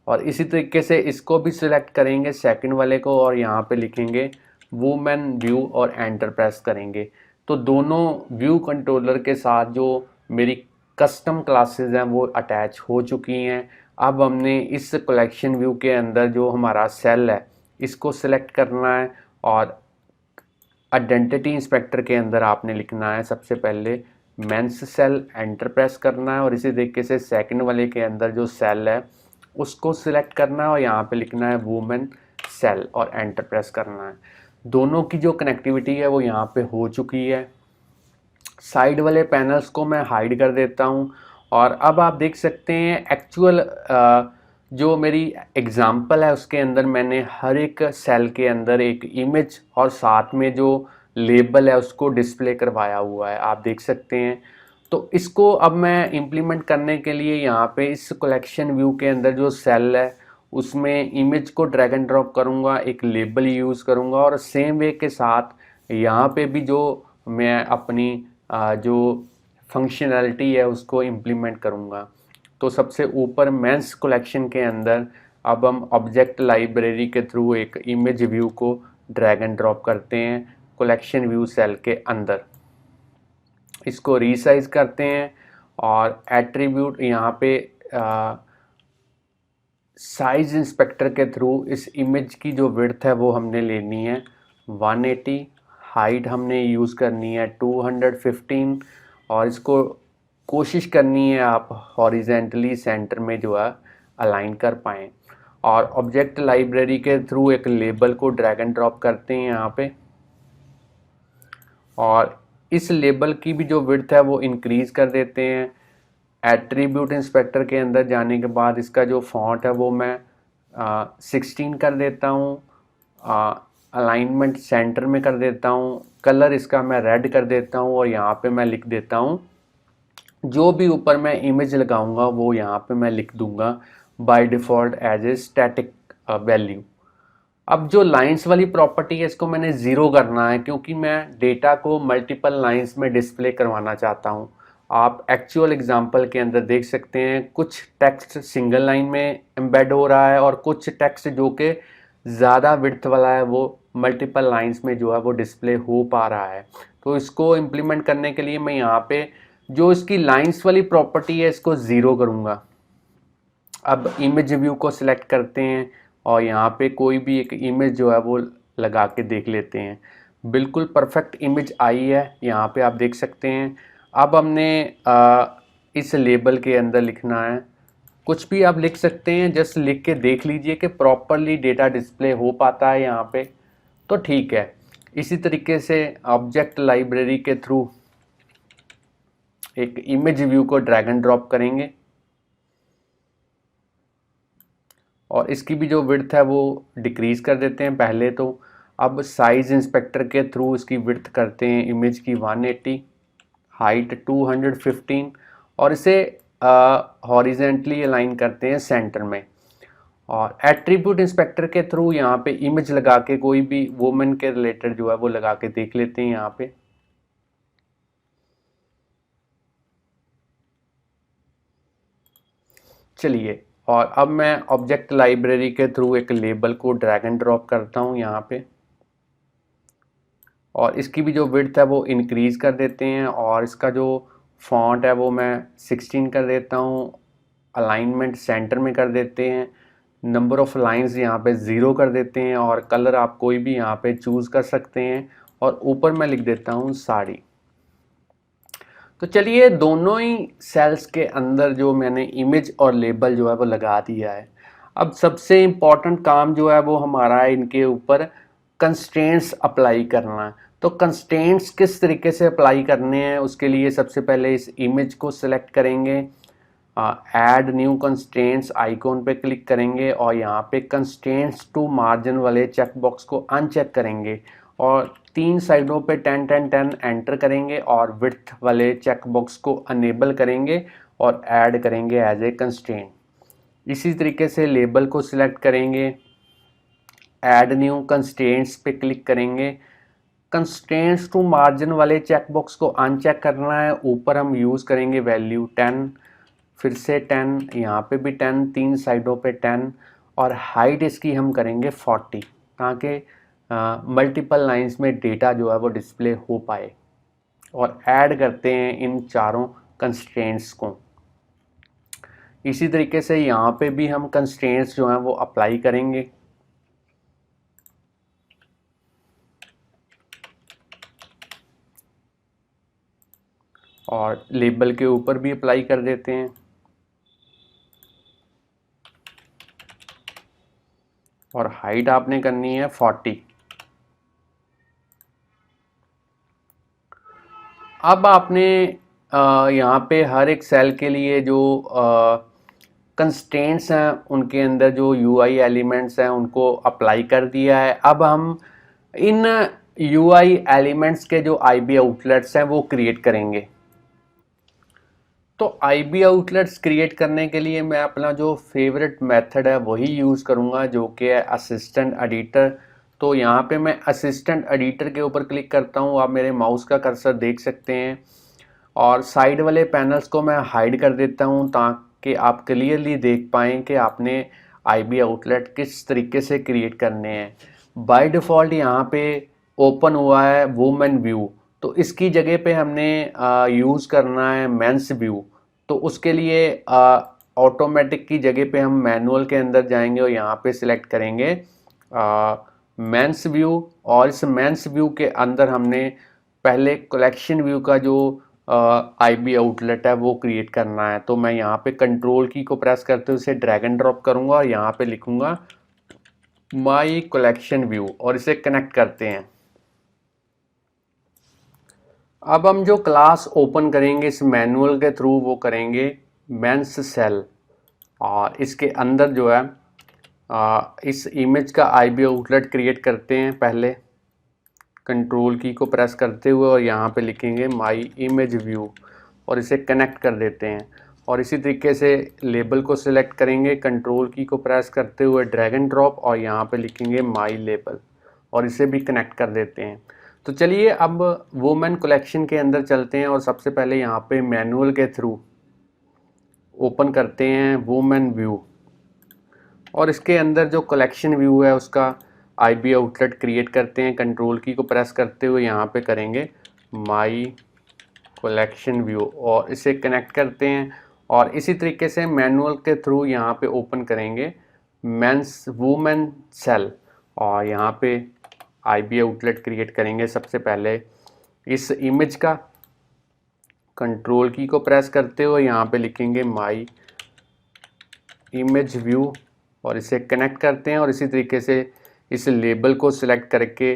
और इसी तरीके से इसको भी सिलेक्ट करेंगे सेकंड वाले को और यहाँ पे लिखेंगे वुमेन व्यू और एंटर प्रेस करेंगे। तो दोनों व्यू कंट्रोलर के साथ जो मेरी कस्टम क्लासेस हैं वो अटैच हो चुकी हैं। अब हमने इस कलेक्शन व्यू के अंदर जो हमारा सेल है इसको सिलेक्ट करना है और आइडेंटिटी इंस्पेक्टर के अंदर आपने लिखना है सबसे पहले मेंस सेल, एंटर प्रेस करना है और इसी तरीके से सेकंड वाले के अंदर जो सेल है उसको सिलेक्ट करना है और यहाँ पे लिखना है वुमेन सेल और एंटर प्रेस करना है। दोनों की जो कनेक्टिविटी है वो यहाँ पे हो चुकी है। साइड वाले पैनल्स को मैं हाइड कर देता हूँ और अब आप देख सकते हैं एक्चुअल जो मेरी एग्जांपल है उसके अंदर मैंने हर एक सेल के अंदर एक इमेज और साथ में जो लेबल है उसको डिस्प्ले करवाया हुआ है, आप देख सकते हैं। तो इसको अब मैं इम्प्लीमेंट करने के लिए यहाँ पे इस कलेक्शन व्यू के अंदर जो सेल है उसमें इमेज को ड्रैग एंड ड्रॉप करूँगा, एक लेबल यूज़ करूँगा और सेम वे के साथ यहाँ पे भी जो मैं अपनी जो फंक्शनैलिटी है उसको इम्प्लीमेंट करूँगा। तो सबसे ऊपर मेंस कलेक्शन के अंदर अब हम ऑब्जेक्ट लाइब्रेरी के थ्रू एक इमेज व्यू को ड्रैग एंड ड्रॉप करते हैं कलेक्शन व्यू सेल के अंदर। इसको रीसाइज करते हैं और एट्रीब्यूट यहाँ पे साइज इंस्पेक्टर के थ्रू इस इमेज की जो विड्थ है वो हमने लेनी है 180, हाइट हमने यूज़ करनी है 215 और इसको कोशिश करनी है आप हॉरिजेंटली सेंटर में जो है अलाइन कर पाएँ। और ऑब्जेक्ट लाइब्रेरी के थ्रू एक लेबल को ड्रैग एंड ड्रॉप करते हैं यहाँ पे, और इस लेबल की भी जो विड्थ है वो इंक्रीज़ कर देते हैं। एट्रीब्यूट इंस्पेक्टर के अंदर जाने के बाद इसका जो फॉन्ट है वो मैं 16 कर देता हूँ, अलाइनमेंट सेंटर में कर देता हूँ, कलर इसका मैं रेड कर देता हूँ और यहाँ पे मैं लिख देता हूँ, जो भी ऊपर मैं इमेज लगाऊंगा वो यहाँ पे मैं लिख दूंगा by default as a static value. अब जो लाइंस वाली प्रॉपर्टी है इसको मैंने ज़ीरो करना है, क्योंकि मैं डेटा को मल्टीपल लाइंस में डिस्प्ले करवाना चाहता हूँ। आप एक्चुअल एग्जांपल के अंदर देख सकते हैं कुछ टेक्स्ट सिंगल लाइन में एम्बेड हो रहा है और कुछ टेक्स्ट जो कि ज़्यादा विड्थ वाला है वो मल्टीपल लाइंस में जो है वो डिस्प्ले हो पा रहा है। तो इसको इम्प्लीमेंट करने के लिए मैं यहाँ पे जो इसकी लाइंस वाली प्रॉपर्टी है इसको ज़ीरो करूँगा। अब इमेज व्यू को सिलेक्ट करते हैं और यहाँ पे कोई भी एक इमेज जो है वो लगा के देख लेते हैं। बिल्कुल परफेक्ट इमेज आई है, यहाँ पे आप देख सकते हैं। अब हमने इस लेबल के अंदर लिखना है, कुछ भी आप लिख सकते हैं, जस्ट लिख के देख लीजिए कि प्रॉपरली डेटा डिस्प्ले हो पाता है यहाँ पे, तो ठीक है। इसी तरीके से ऑब्जेक्ट लाइब्रेरी के थ्रू एक इमेज व्यू को ड्रैग एंड ड्रॉप करेंगे और इसकी भी जो विड्थ है वो डिक्रीज़ कर देते हैं पहले तो। अब साइज़ इंस्पेक्टर के थ्रू इसकी विड्थ करते हैं इमेज की 180, हाइट 215 और इसे हॉरिजेंटली अलाइन करते हैं सेंटर में। और एट्रीब्यूट इंस्पेक्टर के थ्रू यहाँ पे इमेज लगा के कोई भी वुमेन के रिलेटेड जो है वो लगा के देख लेते हैं यहाँ पे। चलिए, और अब मैं ऑब्जेक्ट लाइब्रेरी के थ्रू एक लेबल को ड्रैग एंड ड्रॉप करता हूँ यहाँ पे और इसकी भी जो विड्थ है वो इंक्रीज़ कर देते हैं और इसका जो फॉन्ट है वो मैं 16 कर देता हूँ, अलाइनमेंट सेंटर में कर देते हैं, नंबर ऑफ़ लाइंस यहाँ पे 0 कर देते हैं और कलर आप कोई भी यहाँ पे चूज़ कर सकते हैं और ऊपर मैं लिख देता हूँ साड़ी। तो चलिए, दोनों ही सेल्स के अंदर जो मैंने इमेज और लेबल जो है वो लगा दिया है। अब सबसे इम्पॉर्टेंट काम जो है वो हमारा है इनके ऊपर कंस्ट्रेंट्स अप्लाई करना है। तो कंस्ट्रेंट्स किस तरीके से अप्लाई करने हैं, उसके लिए सबसे पहले इस इमेज को सिलेक्ट करेंगे, ऐड न्यू कंस्ट्रेंट्स आइकॉन पे क्लिक करेंगे और यहाँ पे कंस्ट्रेंट्स टू मार्जिन वाले चेक बॉक्स को अनचेक करेंगे और 3 साइडों पे 10 10 10 एंटर करेंगे और विड्थ वाले चेक बॉक्स को अनेबल करेंगे और ऐड करेंगे एज ए कंस्ट्रेंट। इसी तरीके से लेबल को सिलेक्ट करेंगे, ऐड न्यू कंस्ट्रेंट्स पे क्लिक करेंगे, कंस्ट्रेंट्स टू मार्जिन वाले चेक बॉक्स को अनचेक करना है, ऊपर हम यूज़ करेंगे वैल्यू 10, फिर से 10, यहाँ पे भी 10, 3 साइडों पे 10 और हाइट इसकी हम करेंगे 40 ताकि मल्टीपल लाइंस में डेटा जो है वो डिस्प्ले हो पाए। और ऐड करते हैं इन चारों कंस्ट्रेंट्स को। इसी तरीके से यहाँ पे भी हम कंस्ट्रेंट्स जो हैं वो अप्लाई करेंगे। और लेबल के ऊपर भी अप्लाई कर देते हैं और हाइट आपने करनी है 40। अब आपने यहाँ पे हर एक सेल के लिए जो कंस्ट्रेंट्स हैं उनके अंदर जो यूआई एलिमेंट्स हैं उनको अप्लाई कर दिया है। अब हम इन यूआई एलिमेंट्स के जो आईबी आउटलेट्स हैं वो क्रिएट करेंगे। तो आईबी आउटलेट्स क्रिएट करने के लिए मैं अपना जो फेवरेट मेथड है वही यूज़ करूँगा, जो कि है असिस्टेंट एडिटर। तो यहाँ पे मैं असिस्टेंट एडिटर के ऊपर क्लिक करता हूँ, आप मेरे माउस का कर्सर देख सकते हैं और साइड वाले पैनल्स को मैं हाइड कर देता हूँ ताकि आप क्लियरली देख पाएँ कि आपने आईबी आउटलेट किस तरीके से क्रिएट करने हैं। बाय डिफ़ॉल्ट यहाँ पे ओपन हुआ है वुमेन व्यू, तो इसकी जगह पे हमने यूज़ करना है मेंस व्यू। तो उसके लिए ऑटोमेटिक की जगह पे हम मैनुअल के अंदर जाएंगे और यहाँ पे सिलेक्ट करेंगे मेंस व्यू, और इस मेंस व्यू के अंदर हमने पहले कलेक्शन व्यू का जो आईबी आउटलेट है वो क्रिएट करना है। तो मैं यहाँ पे कंट्रोल की को प्रेस करते हुए इसे ड्रैग एंड ड्रॉप करूँगा और यहाँ पे लिखूँगा माई कलेक्शन व्यू और इसे कनेक्ट करते हैं। अब हम जो क्लास ओपन करेंगे इस मैनुअल के थ्रू वो करेंगे मेंस सेल, और इसके अंदर जो है इस इमेज का आईबी आउटलेट क्रिएट करते हैं। पहले कंट्रोल की को प्रेस करते हुए और यहाँ पे लिखेंगे माई इमेज व्यू और इसे कनेक्ट कर देते हैं। और इसी तरीके से लेबल को सिलेक्ट करेंगे, कंट्रोल की को प्रेस करते हुए ड्रैग एंड ड्रॉप और यहाँ पे लिखेंगे माई लेबल और इसे भी कनेक्ट कर देते हैं। तो चलिए अब वुमेन कलेक्शन के अंदर चलते हैं और सबसे पहले यहाँ पे मैनुअल के थ्रू ओपन करते हैं वुमेन व्यू, और इसके अंदर जो कलेक्शन व्यू है उसका आईबी आउटलेट क्रिएट करते हैं। कंट्रोल की को प्रेस करते हुए यहाँ पे करेंगे माई कलेक्शन व्यू और इसे कनेक्ट करते हैं। और इसी तरीके से मैनुअल के थ्रू यहाँ पे ओपन करेंगे मेंस वुमेन सेल और यहाँ पे आईबी आउटलेट क्रिएट करेंगे। सबसे पहले इस इमेज का कंट्रोल की को प्रेस करते हुए यहाँ पे लिखेंगे माई इमेज व्यू और इसे कनेक्ट करते हैं। और इसी तरीके से इस लेबल को सिलेक्ट करके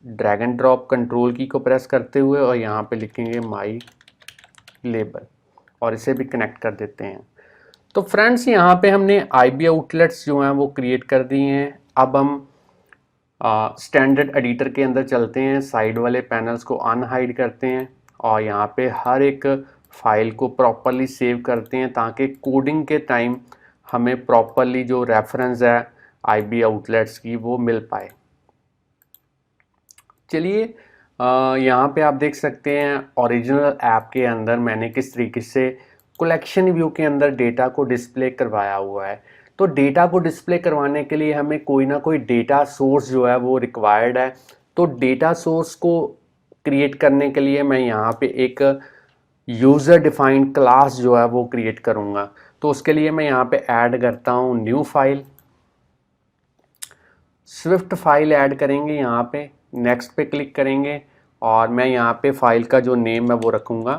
ड्रैग एंड ड्रॉप कंट्रोल की को प्रेस करते हुए और यहाँ पे लिखेंगे माई लेबल और इसे भी कनेक्ट कर देते हैं। तो फ्रेंड्स यहाँ पे हमने आईबी आउटलेट्स जो हैं वो क्रिएट कर दिए हैं। अब हम स्टैंडर्ड एडिटर के अंदर चलते हैं, साइड वाले पैनल्स को अनहाइड करते हैं और यहाँ पे हर एक फाइल को प्रॉपरली सेव करते हैं ताकि कोडिंग के टाइम हमें प्रॉपरली जो रेफरेंस है आईबी आउटलेट्स की वो मिल पाए। चलिए यहाँ पे आप देख सकते हैं ओरिजिनल ऐप के अंदर मैंने किस तरीके से कलेक्शन व्यू के अंदर डेटा को डिस्प्ले करवाया हुआ है। तो डेटा को डिस्प्ले करवाने के लिए हमें कोई ना कोई डेटा सोर्स जो है वो रिक्वायर्ड है। तो डेटा सोर्स को क्रिएट करने के लिए मैं यहाँ पे एक यूज़र डिफाइंड क्लास जो है वो क्रिएट करूँगा। तो उसके लिए मैं यहाँ पे ऐड करता हूँ new file, Swift file add करेंगे, यहाँ पे नेक्स्ट पे क्लिक करेंगे और मैं यहाँ पे फाइल का जो नेम है वो रखूँगा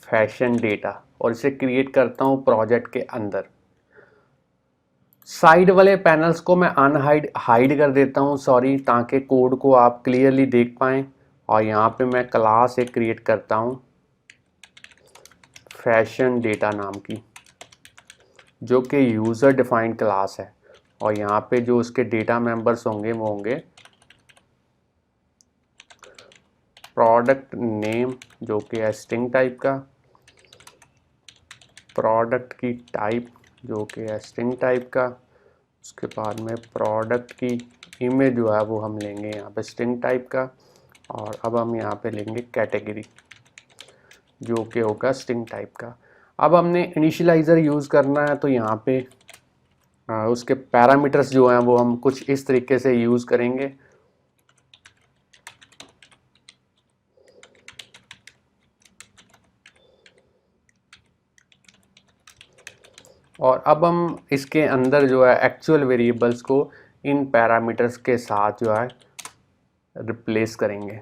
फैशन डेटा और इसे क्रिएट करता हूँ प्रोजेक्ट के अंदर। साइड वाले पैनल्स को मैं हाइड कर देता हूँ, सॉरी, ताकि कोड को आप क्लियरली देख पाएँ। और यहाँ पे मैं क्लास एक क्रिएट करता हूँ फैशन डेटा नाम की, जो कि यूज़र डिफाइंड क्लास है। और यहाँ पे जो उसके डेटा मेंबर्स होंगे वो होंगे प्रोडक्ट नेम जो कि है स्ट्रिंग टाइप का, प्रोडक्ट की टाइप जो कि है स्ट्रिंग टाइप का, उसके बाद में प्रोडक्ट की इमेज जो है वो हम लेंगे यहाँ पे स्ट्रिंग टाइप का, और अब हम यहाँ पे लेंगे कैटेगरी जो कि होगा स्ट्रिंग टाइप का। अब हमने इनिशियलाइज़र यूज़ करना है तो यहाँ पे उसके पैरामीटर्स जो हैं वो हम कुछ इस तरीके से यूज़ करेंगे। और अब हम इसके अंदर जो है एक्चुअल वेरिएबल्स को इन पैरामीटर्स के साथ जो है रिप्लेस करेंगे।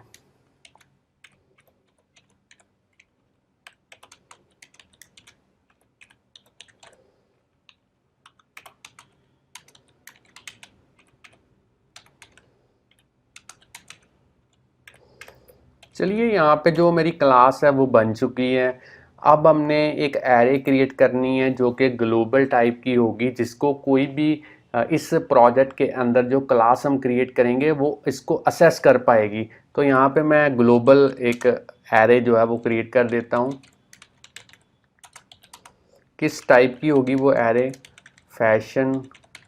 चलिए यहाँ पे जो मेरी क्लास है वो बन चुकी है। अब हमने एक एरे क्रिएट करनी है जो कि ग्लोबल टाइप की होगी, जिसको कोई भी इस प्रोजेक्ट के अंदर जो क्लास हम क्रिएट करेंगे वो इसको असेस कर पाएगी। तो यहाँ पे मैं ग्लोबल एक एरे जो है वो क्रिएट कर देता हूँ। किस टाइप की होगी वो एरे? फैशन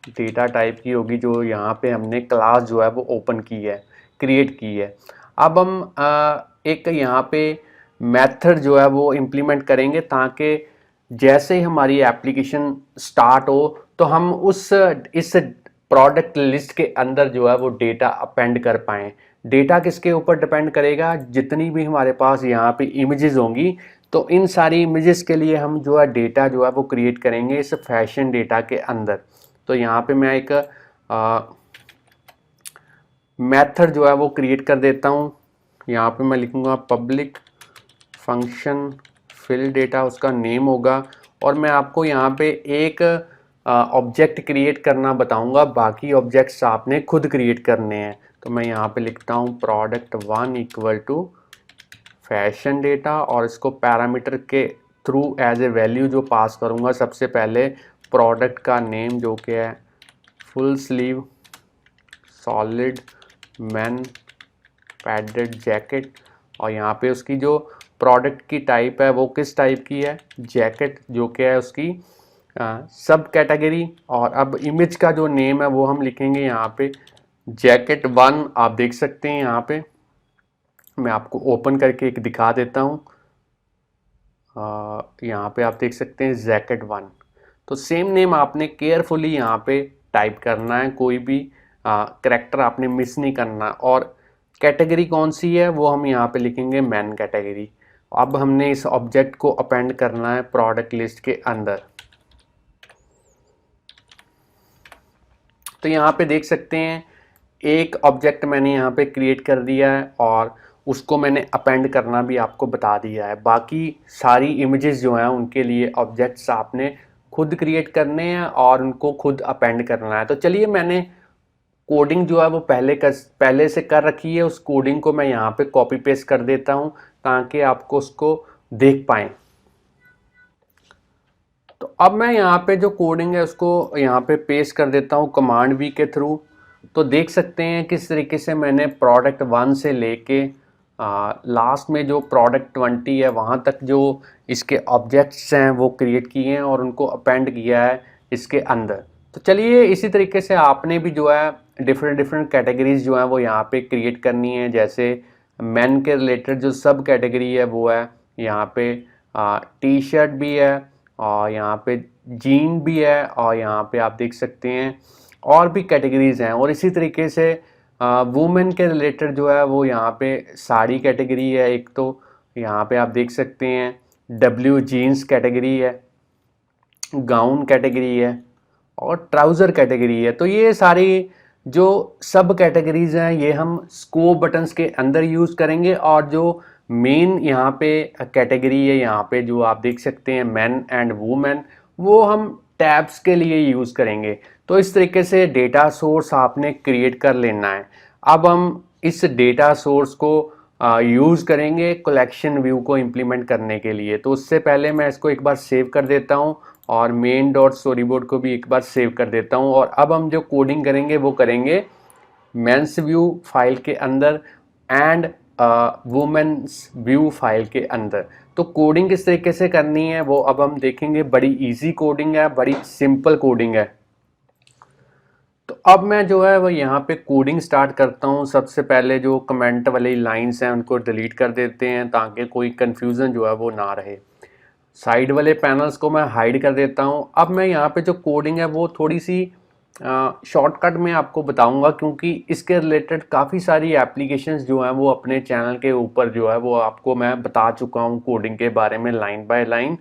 डेटा टाइप की होगी, जो यहाँ पे हमने क्लास जो है वो ओपन की है, क्रिएट की है। अब हम एक यहाँ पे मेथड जो है वो इम्प्लीमेंट करेंगे ताकि जैसे ही हमारी एप्लीकेशन स्टार्ट हो तो हम इस प्रोडक्ट लिस्ट के अंदर जो है वो डेटा अपेंड कर पाएँ। डेटा किसके ऊपर डिपेंड करेगा? जितनी भी हमारे पास यहाँ पे इमेजेस होंगी तो इन सारी इमेजेस के लिए हम जो है डेटा जो है वो क्रिएट करेंगे इस फैशन डेटा के अंदर। तो यहाँ पे मैं एक मेथड जो है वो क्रिएट कर देता हूँ। यहाँ पे मैं लिखूँगा पब्लिक फंक्शन फिल डेटा, उसका नेम होगा, और मैं आपको यहाँ पे एक ऑब्जेक्ट क्रिएट करना बताऊँगा, बाकी ऑब्जेक्ट्स आपने खुद क्रिएट करने हैं। तो मैं यहाँ पे लिखता हूँ product1 equal to fashion data, और इसको पैरामीटर के थ्रू एज ए वैल्यू जो पास करूँगा, सबसे पहले प्रोडक्ट का नेम जो कि है full sleeve solid man padded jacket, और यहाँ पे उसकी जो प्रोडक्ट की टाइप है वो किस टाइप की है, जैकेट, जो कि है उसकी सब कैटेगरी। और अब इमेज का जो नेम है वो हम लिखेंगे यहाँ पे जैकेट 1। आप देख सकते हैं यहाँ पे, मैं आपको ओपन करके एक दिखा देता हूँ। यहाँ पे आप देख सकते हैं जैकेट 1। तो सेम नेम आपने केयरफुली यहाँ पे टाइप करना है, कोई भी करैक्टर आपने मिस नहीं करना। और कैटेगरी कौन सी है वो हम यहाँ पे लिखेंगे मैन कैटेगरी। अब हमने इस ऑब्जेक्ट को अपेंड करना है प्रोडक्ट लिस्ट के अंदर। तो यहाँ पे देख सकते हैं एक ऑब्जेक्ट मैंने यहाँ पे क्रिएट कर दिया है, और उसको मैंने अपेंड करना भी आपको बता दिया है। बाकी सारी इमेजेस जो हैं उनके लिए ऑब्जेक्ट्स आपने खुद क्रिएट करने हैं और उनको खुद अपेंड करना है। तो चलिए, मैंने कोडिंग जो है वो पहले से कर रखी है, उस कोडिंग को मैं यहाँ पे कॉपी पेस्ट कर देता हूँ ताकि आपको उसको देख पाएँ। तो अब मैं यहाँ पे जो कोडिंग है उसको यहाँ पे पेस्ट कर देता हूँ कमांड वी के थ्रू। तो देख सकते हैं किस तरीके से मैंने प्रोडक्ट 1 से लेके लास्ट में जो प्रोडक्ट 20 है वहाँ तक जो इसके ऑब्जेक्ट्स हैं वो क्रिएट किए हैं और उनको अपेंड किया है इसके अंदर। तो चलिए, इसी तरीके से आपने भी जो है डिफरेंट कैटेगरीज जो हैं वो यहाँ पे क्रिएट करनी है। जैसे मेन के रिलेटेड जो सब कैटेगरी है वो है यहाँ पे टी शर्ट भी है, और यहाँ पे जीन भी है, और यहाँ पे आप देख सकते हैं और भी कैटेगरीज हैं। और इसी तरीके से वुमेन के रिलेटेड जो है वो यहाँ पे साड़ी कैटेगरी है एक, तो यहाँ पे आप देख सकते हैं डब्ल्यू जीन्स कैटेगरी है, गाउन कैटेगरी है, और ट्राउज़र कैटेगरी है। तो ये सारी जो सब कैटेगरीज हैं ये हम स्कोप बटन्स के अंदर यूज़ करेंगे, और जो मेन यहाँ पे कैटेगरी है यहाँ पे जो आप देख सकते हैं मैन एंड वुमेन, वो हम टैब्स के लिए यूज़ करेंगे। तो इस तरीके से डेटा सोर्स आपने क्रिएट कर लेना है। अब हम इस डेटा सोर्स को यूज़ करेंगे कलेक्शन व्यू को इम्प्लीमेंट करने के लिए। तो उससे पहले मैं इसको एक बार सेव कर देता हूँ, और मेन डॉट स्टोरी बोर्ड को भी एक बार सेव कर देता हूँ। और अब हम जो कोडिंग करेंगे वो करेंगे मेंस व्यू फाइल के अंदर एंड वुमेन्स व्यू फाइल के अंदर। तो कोडिंग किस तरीके से करनी है वो अब हम देखेंगे। बड़ी इजी कोडिंग है, बड़ी सिंपल कोडिंग है। तो अब मैं जो है वो यहाँ पे कोडिंग स्टार्ट करता हूँ। सबसे पहले जो कमेंट वाली लाइंस हैं उनको डिलीट कर देते हैं ताकि कोई कन्फ्यूज़न जो है वो ना रहे। साइड वाले पैनल्स को मैं हाइड कर देता हूँ। अब मैं यहाँ पे जो कोडिंग है वो थोड़ी सी शॉर्टकट में आपको बताऊंगा, क्योंकि इसके रिलेटेड काफ़ी सारी एप्लीकेशंस जो हैं वो अपने चैनल के ऊपर जो है वो आपको मैं बता चुका हूँ कोडिंग के बारे में लाइन बाय लाइन।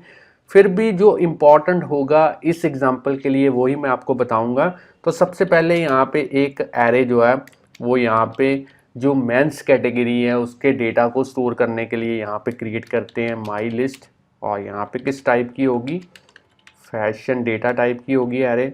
फिर भी जो इम्पॉर्टेंट होगा इस एग्जांपल के लिए वही मैं आपको बताऊंगा। तो सबसे पहले यहाँ पे एक एरे जो है वो यहाँ पे जो मेंस कैटेगरी है उसके डेटा को स्टोर करने के लिए यहाँ पे क्रिएट करते हैं माई लिस्ट, और यहाँ पे किस टाइप की होगी, फैशन डेटा टाइप की होगी एरे,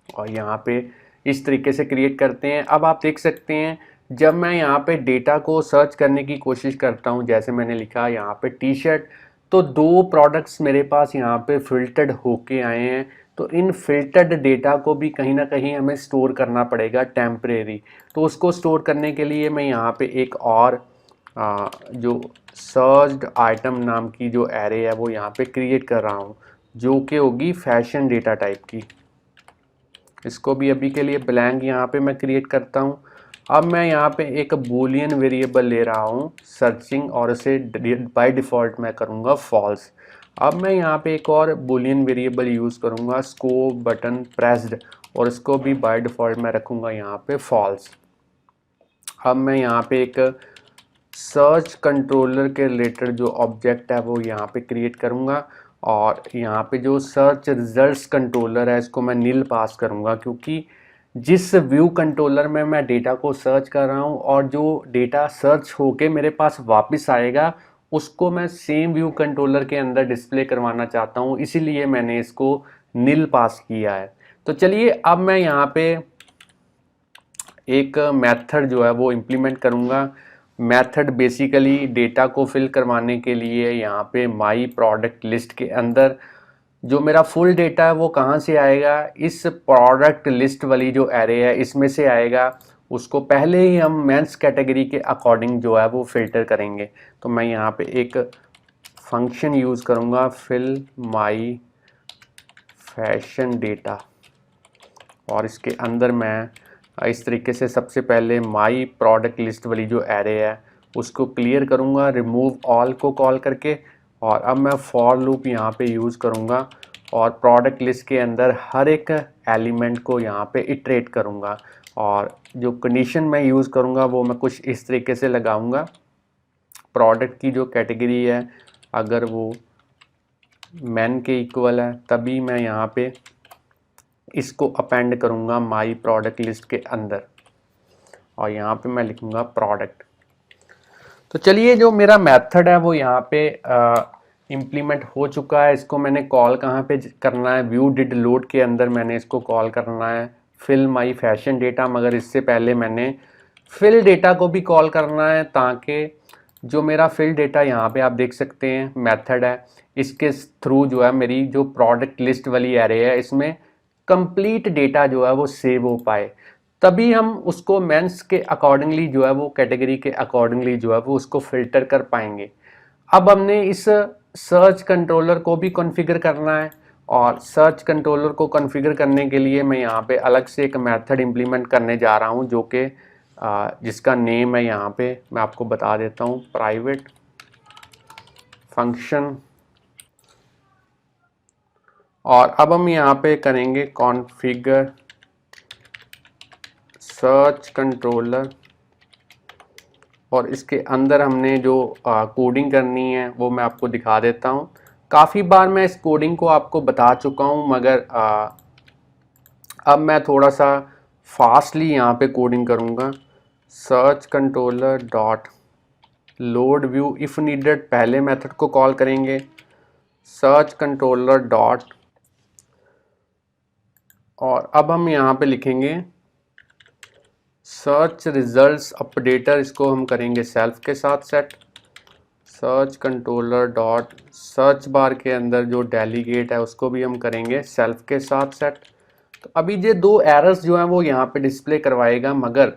और यहाँ पे इस तरीके से क्रिएट करते हैं। अब आप देख सकते हैं जब मैं यहाँ पे डेटा को सर्च करने की कोशिश करता हूँ, जैसे मैंने लिखा यहाँ पे टी शर्ट, तो 2 प्रोडक्ट्स मेरे पास यहाँ पे फिल्टर्ड होके आए हैं। तो इन फिल्टर्ड डेटा को भी कहीं ना कहीं हमें स्टोर करना पड़ेगा टेम्परेरी। तो उसको स्टोर करने के लिए मैं यहाँ पे एक और जो सर्च्ड आइटम नाम की जो एरे है वो यहाँ पे क्रिएट कर रहा हूँ, जो कि होगी फैशन डेटा टाइप की। इसको भी अभी के लिए ब्लैंक यहाँ पे मैं क्रिएट करता हूँ। अब मैं यहाँ पे एक बूलियन वेरिएबल ले रहा हूँ सर्चिंग, और इसे बाय डिफ़ॉल्ट मैं करूँगा फॉल्स। अब मैं यहाँ पे एक और बूलियन वेरिएबल यूज़ करूँगा स्कोप बटन प्रेस्ड, और इसको भी बाय डिफ़ॉल्ट मैं रखूँगा यहाँ पे फॉल्स। अब मैं यहाँ पे एक सर्च कंट्रोलर के रिलेटेड जो ऑब्जेक्ट है वो यहाँ पे क्रिएट करूँगा, और यहाँ पे जो सर्च रिजल्ट्स कंट्रोलर है इसको मैं नील पास करूँगा, क्योंकि जिस व्यू कंट्रोलर में मैं डेटा को सर्च कर रहा हूँ और जो डेटा सर्च होके मेरे पास वापस आएगा उसको मैं सेम व्यू कंट्रोलर के अंदर डिस्प्ले करवाना चाहता हूँ, इसीलिए मैंने इसको नील पास किया है। तो चलिए अब मैं यहाँ पे एक मेथड जो है वो इम्प्लीमेंट करूँगा। मेथड बेसिकली डेटा को फिल करवाने के लिए यहाँ पे माई प्रोडक्ट लिस्ट के अंदर जो मेरा फुल डेटा है वो कहाँ से आएगा, इस प्रोडक्ट लिस्ट वाली जो एरे है इसमें से आएगा। उसको पहले ही हम मेंस कैटेगरी के अकॉर्डिंग जो है वो फिल्टर करेंगे। तो मैं यहाँ पे एक फंक्शन यूज़ करूँगा, फिल माई फैशन डेटा, और इसके अंदर मैं इस तरीके से सबसे पहले माई प्रोडक्ट लिस्ट वाली जो एरे है उसको क्लियर करूँगा रिमूव ऑल को कॉल करके, और अब मैं फॉर लूप यहाँ पे यूज़ करूँगा और प्रोडक्ट लिस्ट के अंदर हर एक एलिमेंट को यहाँ पे इटरेट करूँगा, और जो कंडीशन मैं यूज़ करूँगा वो मैं कुछ इस तरीके से लगाऊँगा। प्रोडक्ट की जो कैटेगरी है अगर वो मैन के इक्वल है तभी मैं यहाँ पे इसको अपेंड करूँगा माई प्रोडक्ट लिस्ट के अंदर, और यहाँ पे मैं लिखूँगा प्रोडक्ट। तो चलिए जो मेरा मेथड है वो यहाँ पे इम्प्लीमेंट हो चुका है। इसको मैंने कॉल कहाँ पे करना है, व्यू डिड लोड के अंदर मैंने इसको कॉल करना है फिल माई फैशन डेटा, मगर इससे पहले मैंने फिल डेटा को भी कॉल करना है, ताकि जो मेरा फिल डेटा यहाँ पे आप देख सकते हैं मेथड है, इसके थ्रू जो है मेरी जो प्रोडक्ट लिस्ट वाली एरे है इसमें कंप्लीट डेटा जो है वो सेव हो पाए, तभी हम उसको मेंस के अकॉर्डिंगली जो है वो कैटेगरी के अकॉर्डिंगली जो है वो उसको फिल्टर कर पाएंगे। अब हमने इस सर्च कंट्रोलर को भी कॉन्फ़िगर करना है, और सर्च कंट्रोलर को कॉन्फ़िगर करने के लिए मैं यहाँ पे अलग से एक मेथड इम्प्लीमेंट करने जा रहा हूँ, जो कि जिसका नेम है यहाँ पे मैं आपको बता देता हूँ, प्राइवेट फंक्शन। और अब हम यहाँ पे करेंगे कॉन्फ़िगर सर्च कंट्रोलर, और इसके अंदर हमने जो कोडिंग करनी है वो मैं आपको दिखा देता हूँ। काफ़ी बार मैं इस कोडिंग को आपको बता चुका हूँ, मगर अब मैं थोड़ा सा फास्टली यहाँ पे कोडिंग करूँगा। Search controller dot load view if needed पहले मेथड को कॉल करेंगे, सर्च कंट्रोलर डॉट, और अब हम यहाँ पे लिखेंगे सर्च रिजल्ट्स अपडेटर, इसको हम करेंगे सेल्फ के साथ set. Search controller dot search bar के अंदर जो डेलीगेट है उसको भी हम करेंगे सेल्फ के साथ सेट। तो अभी ये दो एरर्स जो हैं वो यहाँ पे डिस्प्ले करवाएगा, मगर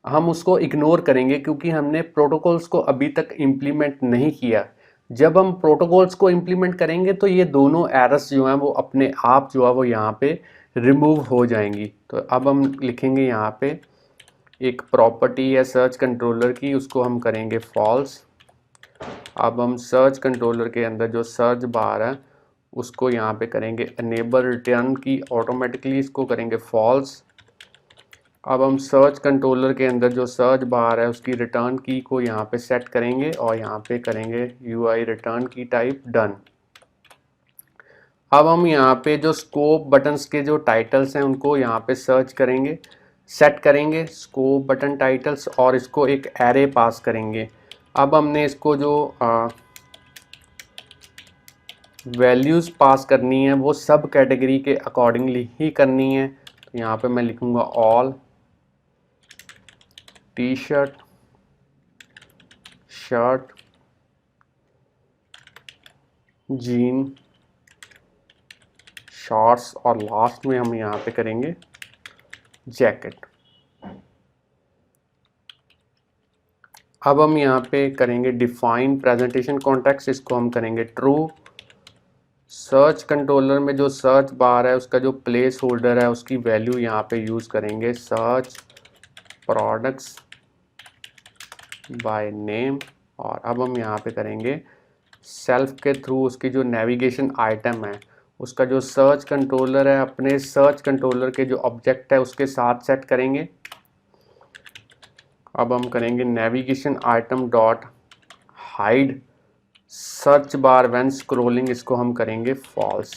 हम उसको इग्नोर करेंगे क्योंकि हमने प्रोटोकॉल्स को अभी तक इम्प्लीमेंट नहीं किया। जब हम प्रोटोकॉल्स को इम्प्लीमेंट करेंगे तो ये दोनों एरर्स जो हैं वो अपने आप जो है वो यहाँ पे रिमूव हो जाएंगी। तो अब हम लिखेंगे यहाँ पे एक प्रॉपर्टी है सर्च कंट्रोलर की, उसको हम करेंगे फॉल्स। अब हम सर्च कंट्रोलर के अंदर जो सर्च बार है उसको यहाँ पे करेंगे अनेबल रिटर्न की, ऑटोमेटिकली इसको करेंगे फॉल्स। अब हम सर्च कंट्रोलर के अंदर जो सर्च बार है उसकी रिटर्न की को यहाँ पे सेट करेंगे और यहाँ पे करेंगे UI रिटर्न की टाइप डन। अब हम यहाँ पे जो स्कोप बटन्स के जो टाइटल्स हैं उनको यहाँ पे सर्च करेंगे, सेट करेंगे स्कोप बटन टाइटल्स, और इसको एक एरे पास करेंगे। अब हमने इसको जो वैल्यूज़ पास करनी है वो सब कैटेगरी के अकॉर्डिंगली ही करनी है। तो यहाँ पे मैं लिखूँगा all T shirt, shirt, gene, shorts, और लास्ट में हम यहाँ पे करेंगे जैकेट। अब हम यहाँ पे करेंगे डिफाइन प्रेजेंटेशन कॉन्टेक्स्ट, इसको हम करेंगे ट्रू। सर्च कंट्रोलर में जो सर्च बार है उसका जो प्लेस होल्डर है उसकी वैल्यू यहाँ पे यूज़ करेंगे सर्च प्रोडक्ट्स बाय नेम, और अब हम यहाँ पे करेंगे सेल्फ के थ्रू उसकी जो नेविगेशन आइटम है उसका जो सर्च कंट्रोलर है अपने सर्च कंट्रोलर के जो ऑब्जेक्ट है उसके साथ सेट करेंगे। अब हम करेंगे navigation item dot hide search bar when scrolling, इसको हम करेंगे फॉल्स।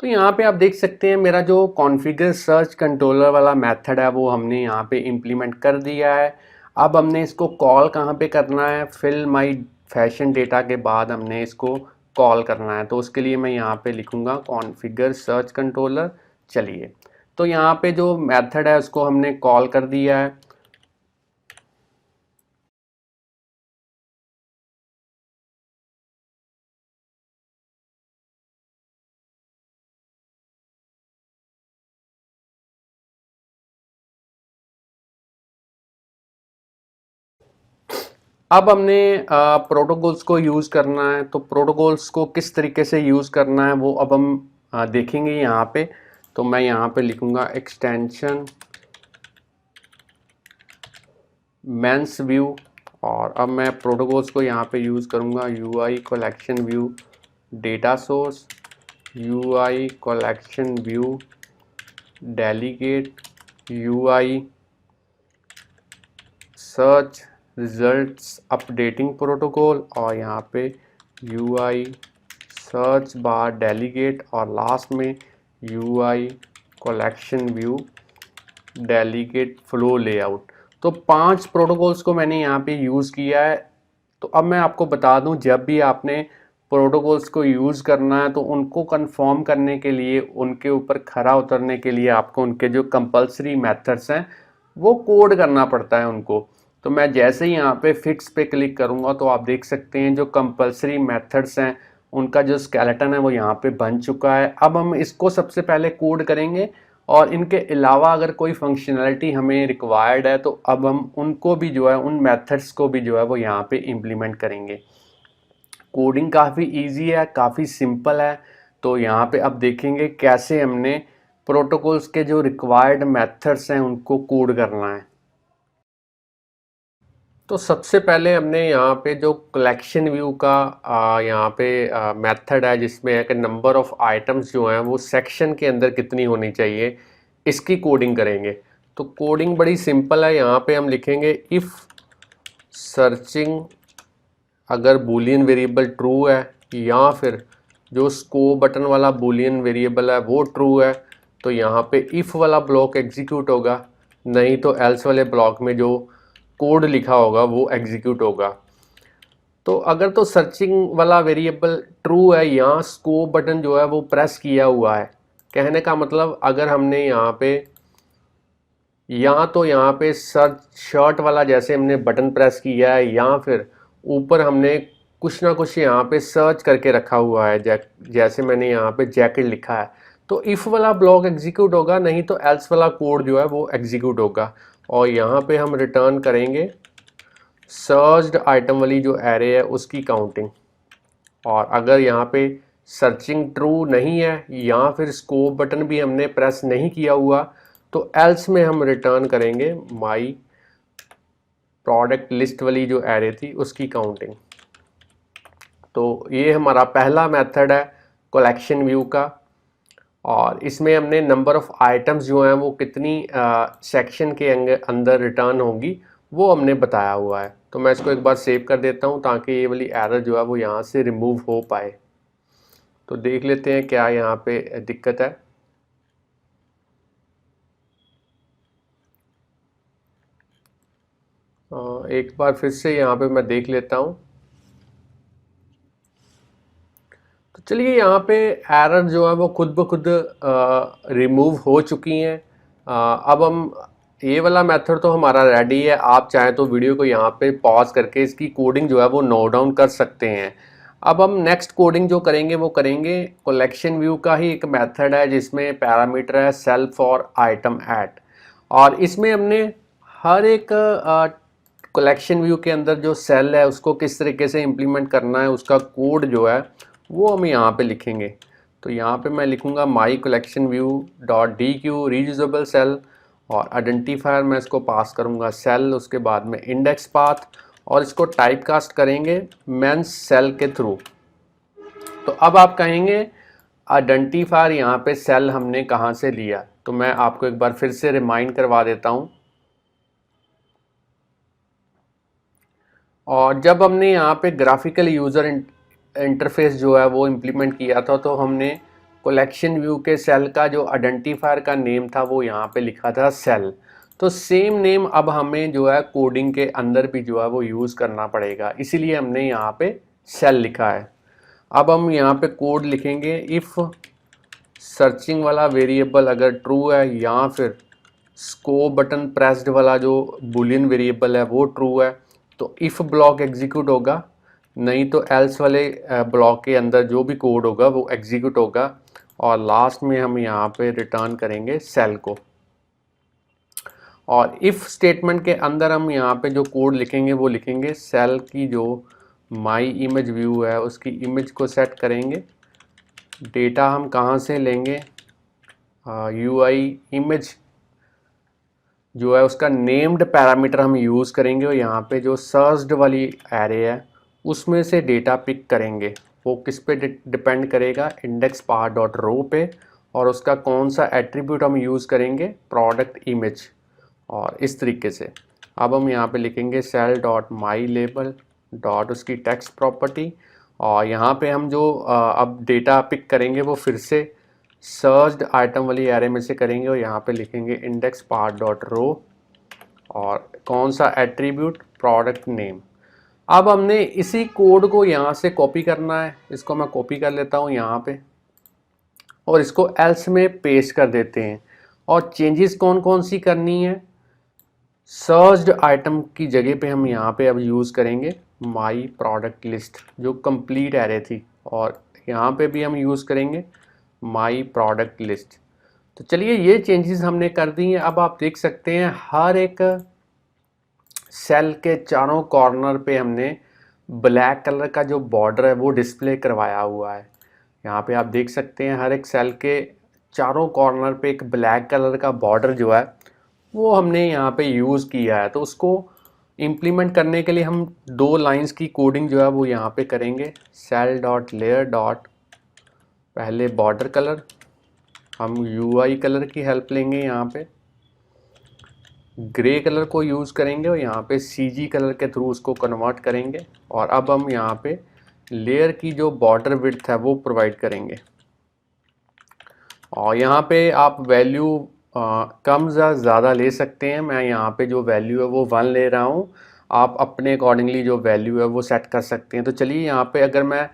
तो यहाँ पे आप देख सकते हैं मेरा जो कॉन्फ़िगर सर्च कंट्रोलर वाला मेथड है वो हमने यहाँ पे इम्प्लीमेंट कर दिया है। अब हमने इसको कॉल कहाँ पे करना है, फिल माई फैशन डेटा के बाद हमने इसको कॉल करना है। तो उसके लिए मैं यहाँ पे लिखूँगा कॉन्फ़िगर सर्च कंट्रोलर। चलिए, तो यहाँ पे जो मेथड है उसको हमने कॉल कर दिया है। अब हमने प्रोटोकॉल्स को यूज़ करना है। तो प्रोटोकॉल्स को किस तरीके से यूज़ करना है वो अब हम देखेंगे यहाँ पे। तो मैं यहाँ पे लिखूँगा एक्सटेंशन मेंस व्यू, और अब मैं प्रोटोकॉल्स को यहाँ पे यूज़ करूँगा UI collection view data source, UI collection view delegate, UI search results updating protocol, और यहाँ पे यूआई सर्च बार डेलीगेट, और लास्ट में UI collection view delegate flow layout. तो 5 प्रोटोकॉल्स को मैंने यहाँ पे यूज़ किया है। तो अब मैं आपको बता दूं, जब भी आपने प्रोटोकॉल्स को यूज़ करना है तो उनको कंफर्म करने के लिए, उनके ऊपर खरा उतरने के लिए आपको उनके जो कंपलसरी मेथड्स हैं वो कोड करना पड़ता है उनको। तो मैं जैसे ही यहाँ पे फिक्स पे क्लिक करूँगा तो आप देख सकते हैं जो कंपलसरी मेथड्स हैं उनका जो स्केलेटन है वो यहाँ पे बन चुका है। अब हम इसको सबसे पहले कोड करेंगे, और इनके अलावा अगर कोई फंक्शनैलिटी हमें रिक्वायर्ड है तो अब हम उनको भी जो है, उन मेथड्स को भी जो है वो यहाँ पे इम्प्लीमेंट करेंगे। कोडिंग काफ़ी इजी है, काफ़ी सिंपल है। तो यहाँ पे अब देखेंगे कैसे हमने प्रोटोकॉल्स के जो रिक्वायर्ड मेथड्स हैं उनको कोड करना है। तो सबसे पहले हमने यहाँ पे जो कलेक्शन व्यू का यहाँ पे मेथड है जिसमें है कि नंबर ऑफ आइटम्स जो हैं वो सेक्शन के अंदर कितनी होनी चाहिए, इसकी कोडिंग करेंगे। तो कोडिंग बड़ी सिंपल है। यहाँ पे हम लिखेंगे इफ़ सर्चिंग, अगर बूलियन वेरिएबल ट्रू है या फिर जो स्कोप बटन वाला बूलियन वेरिएबल है वो ट्रू है तो यहाँ पे इफ़ वाला ब्लॉक एग्जीक्यूट होगा, नहीं तो एल्स वाले ब्लॉक में जो कोड लिखा होगा वो एग्जीक्यूट होगा। तो अगर तो सर्चिंग वाला वेरिएबल ट्रू है या स्कोप बटन जो है वो प्रेस किया हुआ है, कहने का मतलब अगर हमने यहाँ पे या तो यहाँ पे सर्च शर्ट वाला जैसे हमने बटन प्रेस किया है या फिर ऊपर हमने कुछ ना कुछ यहाँ पे सर्च करके रखा हुआ है, जैसे मैंने यहाँ पे जैकेट लिखा है, तो इफ़ वाला ब्लॉक एग्जीक्यूट होगा, नहीं तो एल्स वाला कोड जो है वो एग्जीक्यूट होगा। और यहाँ पे हम रिटर्न करेंगे सर्च्ड आइटम वाली जो एरे है उसकी काउंटिंग। और अगर यहाँ पे सर्चिंग ट्रू नहीं है या फिर स्कोप बटन भी हमने प्रेस नहीं किया हुआ तो एल्स में हम रिटर्न करेंगे माई प्रोडक्ट लिस्ट वाली जो एरे थी उसकी काउंटिंग। तो ये हमारा पहला मेथड है कलेक्शन व्यू का, और इसमें हमने नंबर ऑफ़ आइटम्स जो हैं वो कितनी सेक्शन के अंदर रिटर्न होंगी वो हमने बताया हुआ है। तो मैं इसको एक बार सेव कर देता हूँ ताकि ये वाली एरर जो है वो यहाँ से रिमूव हो पाए। तो देख लेते हैं क्या यहाँ पे दिक्कत है। एक बार फिर से यहाँ पे मैं देख लेता हूँ। तो चलिए, यहाँ पे एरर जो है वो खुद ब खुद रिमूव हो चुकी हैं। अब हम ये वाला मेथड तो हमारा रेडी है। आप चाहें तो वीडियो को यहाँ पे पॉज करके इसकी कोडिंग जो है वो नोट डाउन कर सकते हैं। अब हम नेक्स्ट कोडिंग जो करेंगे वो करेंगे कलेक्शन व्यू का ही एक मेथड है जिसमें पैरामीटर है सेल फॉर आइटम ऐट, और इसमें हमने हर एक कलेक्शन व्यू के अंदर जो सेल है उसको किस तरीके से इम्प्लीमेंट करना है उसका कोड जो है वो हम यहाँ पे लिखेंगे। तो यहाँ पे मैं लिखूँगा my collection view dot dequeue reusable cell, और आइडेंटिफायर मैं इसको पास करूँगा सेल, उसके बाद में इंडेक्स पाथ, और इसको टाइप कास्ट करेंगे मेंस सेल के थ्रू। तो अब आप कहेंगे आइडेंटिफायर यहाँ पे सेल हमने कहाँ से लिया, तो मैं आपको एक बार फिर से रिमाइंड करवा देता हूँ। और जब हमने यहाँ पे ग्राफिकल यूज़र इंटरफेस जो है वो इम्प्लीमेंट किया था, तो हमने कलेक्शन व्यू के सेल का जो आइडेंटिफायर का नेम था वो यहाँ पे लिखा था सेल। तो सेम नेम अब हमें जो है कोडिंग के अंदर भी जो है वो यूज़ करना पड़ेगा, इसीलिए हमने यहाँ पे सेल लिखा है। अब हम यहाँ पे कोड लिखेंगे, इफ़ सर्चिंग वाला वेरिएबल अगर ट्रू है या फिर स्कोप बटन प्रेस्ड वाला जो बुलियन वेरिएबल है वो ट्रू है तो इफ़ ब्लॉक एग्जीक्यूट होगा, नहीं तो एल्स वाले ब्लॉक के अंदर जो भी कोड होगा वो एग्जीक्यूट होगा। और लास्ट में हम यहाँ पे रिटर्न करेंगे सेल को। और इफ़ स्टेटमेंट के अंदर हम यहाँ पे जो कोड लिखेंगे वो लिखेंगे सेल की जो माई इमेज व्यू है उसकी इमेज को सेट करेंगे। डेटा हम कहाँ से लेंगे, यूआई इमेज जो है उसका नेम्ड पैरामीटर हम यूज़ करेंगे और यहाँ पे जो सर्च्ड वाली एरे है उसमें से डेटा पिक करेंगे। वो किस पे डिपेंड करेगा, इंडेक्स पार्ट डॉट रो पे, और उसका कौन सा एट्रीब्यूट हम यूज़ करेंगे, प्रोडक्ट इमेज। और इस तरीके से अब हम यहाँ पे लिखेंगे cell dot my label dot उसकी टेक्स्ट प्रॉपर्टी, और यहाँ पे हम जो अब डेटा पिक करेंगे वो फिर से सर्च्ड आइटम वाली एरे में से करेंगे और यहाँ पे लिखेंगे इंडेक्स पार्ट डॉट रो और कौन सा एट्रीब्यूट, प्रोडक्ट नेम। अब हमने इसी कोड को यहाँ से कॉपी करना है, इसको मैं कॉपी कर लेता हूँ यहाँ पे और इसको एल्स में पेस्ट कर देते हैं। और चेंजेस कौन कौन सी करनी है, सर्च्ड आइटम की जगह पे हम यहाँ पे अब यूज़ करेंगे माई प्रोडक्ट लिस्ट जो कंप्लीट एरे थी, और यहाँ पे भी हम यूज़ करेंगे माई प्रोडक्ट लिस्ट। तो चलिए ये चेंजेस हमने कर दी हैं। अब आप देख सकते हैं हर एक सेल के चारों कॉर्नर पे हमने ब्लैक कलर का जो बॉर्डर है वो डिस्प्ले करवाया हुआ है। यहाँ पे आप देख सकते हैं हर एक सेल के चारों कॉर्नर पे एक ब्लैक कलर का बॉर्डर जो है वो हमने यहाँ पे यूज़ किया है। तो उसको इम्प्लीमेंट करने के लिए हम दो लाइंस की कोडिंग जो है वो यहाँ पे करेंगे। सेल डॉट लेयर डॉट पहले बॉर्डर कलर, हम यूआई कलर की हेल्प लेंगे, यहाँ पे ग्रे कलर को यूज़ करेंगे और यहाँ पे सीजी कलर के थ्रू उसको कन्वर्ट करेंगे। और अब हम यहाँ पे लेयर की जो बॉर्डर विड्थ है वो प्रोवाइड करेंगे। और यहाँ पे आप वैल्यू कम या ज़्यादा ले सकते हैं। मैं यहाँ पे जो वैल्यू है वो 1 ले रहा हूँ, आप अपने अकॉर्डिंगली जो वैल्यू है वो सेट कर सकते हैं। तो चलिए यहाँ पे अगर मैं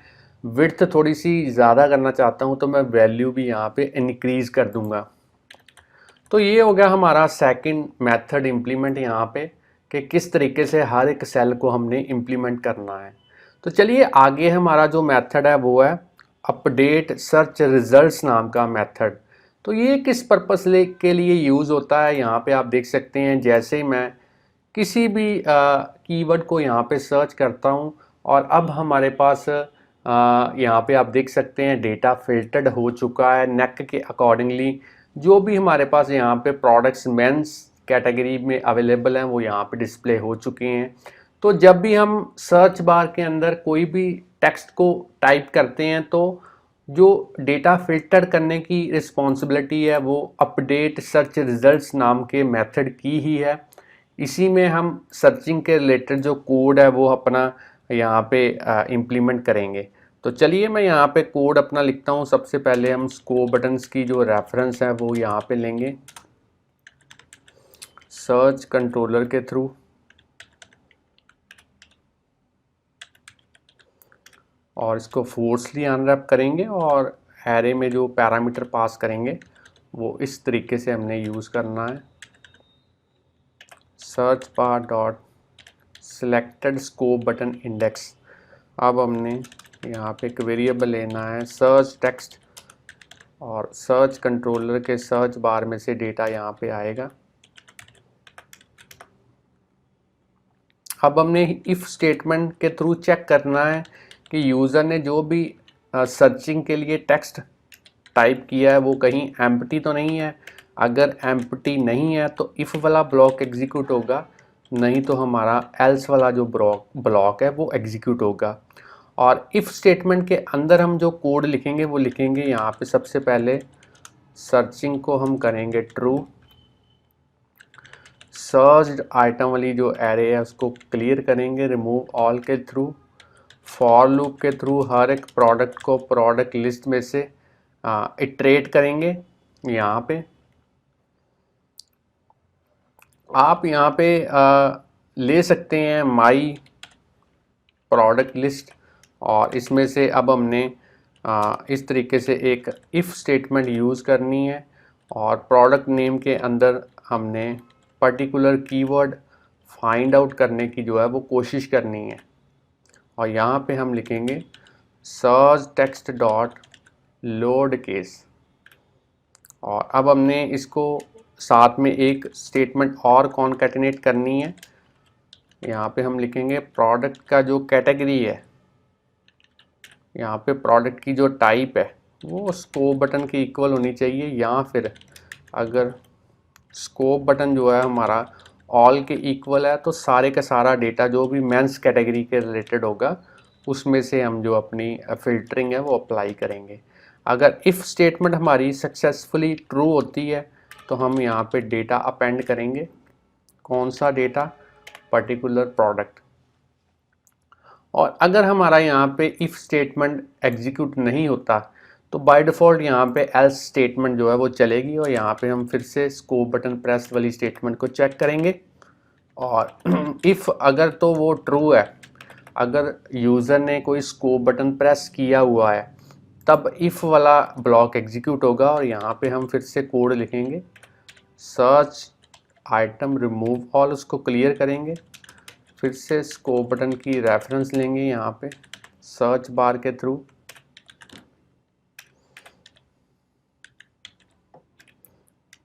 विड्थ थोड़ी सी ज़्यादा करना चाहता हूँ तो मैं वैल्यू भी यहाँ पे इंक्रीज़ कर दूँगा। तो ये हो गया हमारा सेकंड मेथड इम्प्लीमेंट यहाँ पे कि किस तरीके से हर एक सेल को हमने इम्प्लीमेंट करना है। तो चलिए आगे हमारा जो मेथड है वो है अपडेट सर्च रिजल्ट्स नाम का मेथड। तो ये किस पर्पस के लिए यूज़ होता है, यहाँ पे आप देख सकते हैं। जैसे मैं किसी भी कीवर्ड को यहाँ पे सर्च करता हूँ और अब हमारे पास यहाँ पे आप देख सकते हैं डेटा फिल्टर्ड हो चुका है नेक के अकॉर्डिंगली। जो भी हमारे पास यहाँ पे प्रोडक्ट्स मेंस कैटेगरी में अवेलेबल हैं वो यहाँ पे डिस्प्ले हो चुके हैं। तो जब भी हम सर्च बार के अंदर कोई भी टेक्स्ट को टाइप करते हैं तो जो डेटा फिल्टर करने की रिस्पॉन्सिबिलिटी है वो अपडेट सर्च रिजल्ट्स नाम के मेथड की ही है। इसी में हम सर्चिंग के रिलेटेड जो कोड है वो अपना यहाँ पे इम्प्लीमेंट करेंगे। तो चलिए मैं यहाँ पे कोड अपना लिखता हूँ। सबसे पहले हम स्कोप बटन्स की जो रेफरेंस है वो यहाँ पे लेंगे सर्च कंट्रोलर के थ्रू, और इसको फोर्सली अनरैप करेंगे और एरे में जो पैरामीटर पास करेंगे वो इस तरीके से हमने यूज़ करना है। Search bar dot selected scope button index. अब हमने यहाँ पे एक वेरिएबल लेना है सर्च टेक्स्ट, और सर्च कंट्रोलर के सर्च बार में से डेटा यहाँ पे आएगा। अब हमने इफ़ स्टेटमेंट के थ्रू चेक करना है कि यूज़र ने जो भी सर्चिंग के लिए टेक्स्ट टाइप किया है वो कहीं एम्प्टी तो नहीं है। अगर एम्प्टी नहीं है तो इफ़ वाला ब्लॉक एग्जीक्यूट होगा, नहीं तो हमारा एल्स वाला जो ब्लॉक है वो एग्जीक्यूट होगा। और इफ़ स्टेटमेंट के अंदर हम जो कोड लिखेंगे वो लिखेंगे यहाँ पे सबसे पहले सर्चिंग को हम करेंगे ट्रू, सर्च्ड आइटम वाली जो एरे है उसको क्लियर करेंगे रिमूव ऑल के थ्रू, फॉर लूप के थ्रू हर एक प्रोडक्ट को प्रोडक्ट लिस्ट में से इटरेट करेंगे। यहाँ पे आप यहाँ पे ले सकते हैं माई प्रोडक्ट लिस्ट, और इसमें से अब हमने इस तरीके से एक इफ़ स्टेटमेंट यूज़ करनी है और प्रोडक्ट नेम के अंदर हमने पर्टिकुलर कीवर्ड फाइंड आउट करने की जो है वो कोशिश करनी है। और यहाँ पे हम लिखेंगे search text dot load case, और अब हमने इसको साथ में एक स्टेटमेंट और कॉन्कैटिनेट करनी है। यहाँ पे हम लिखेंगे प्रोडक्ट का जो कैटेगरी है, यहाँ पे प्रोडक्ट की जो टाइप है वो स्कोप बटन के इक्वल होनी चाहिए, या फिर अगर स्कोप बटन जो है हमारा ऑल के इक्वल है तो सारे का सारा डेटा जो भी मेंस कैटेगरी के रिलेटेड होगा उसमें से हम जो अपनी फ़िल्टरिंग है वो अप्लाई करेंगे। अगर इफ़ स्टेटमेंट हमारी सक्सेसफुली ट्रू होती है तो हम यहाँ पे डेटा अपेंड करेंगे। कौन सा डेटा? Particular product. और अगर हमारा यहाँ पे इफ़ स्टेटमेंट एग्जीक्यूट नहीं होता तो बाय डिफ़ॉल्ट यहाँ पे एल्स स्टेटमेंट जो है वो चलेगी, और यहाँ पे हम फिर से स्कोप बटन प्रेस वाली स्टेटमेंट को चेक करेंगे। और इफ़ अगर तो वो ट्रू है, अगर यूज़र ने कोई स्कोप बटन प्रेस किया हुआ है तब इफ़ वाला ब्लॉक एग्जीक्यूट होगा, और यहाँ पे हम फिर से कोड लिखेंगे सर्च आइटम रिमूव ऑल, उसको क्लियर करेंगे। फिर से स्कोप बटन की रेफरेंस लेंगे यहाँ पे सर्च बार के थ्रू,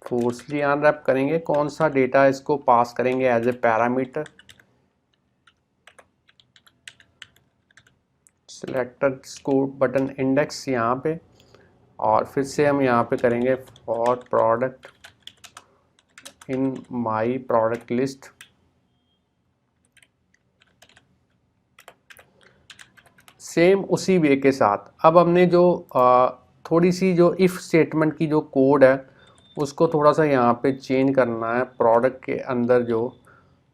फोर्सली अनरैप करेंगे। कौन सा डेटा इसको पास करेंगे as a parameter, selected scope button index यहाँ पे, और फिर से हम यहाँ पे करेंगे for product in my product list. Same उसी वे के साथ अब हमने जो थोड़ी सी जो इफ़ स्टेटमेंट की जो कोड है उसको थोड़ा सा यहाँ पे चेंज करना है। प्रोडक्ट के अंदर जो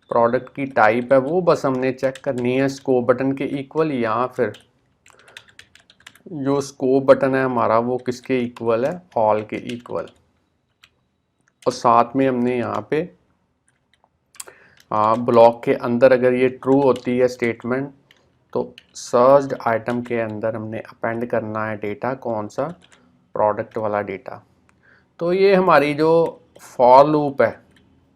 प्रोडक्ट की टाइप है वो बस हमने चेक करनी है स्कोप बटन के इक्वल, या फिर जो स्कोप बटन है हमारा वो किसके इक्वल है, ऑल के इक्वल। और साथ में हमने यहाँ पे ब्लॉक के अंदर अगर ये ट्रू होती है स्टेटमेंट तो सर्च्ड आइटम के अंदर हमने अपेंड करना है डेटा, कौन सा? प्रोडक्ट वाला डेटा। तो ये हमारी जो फॉर लूप है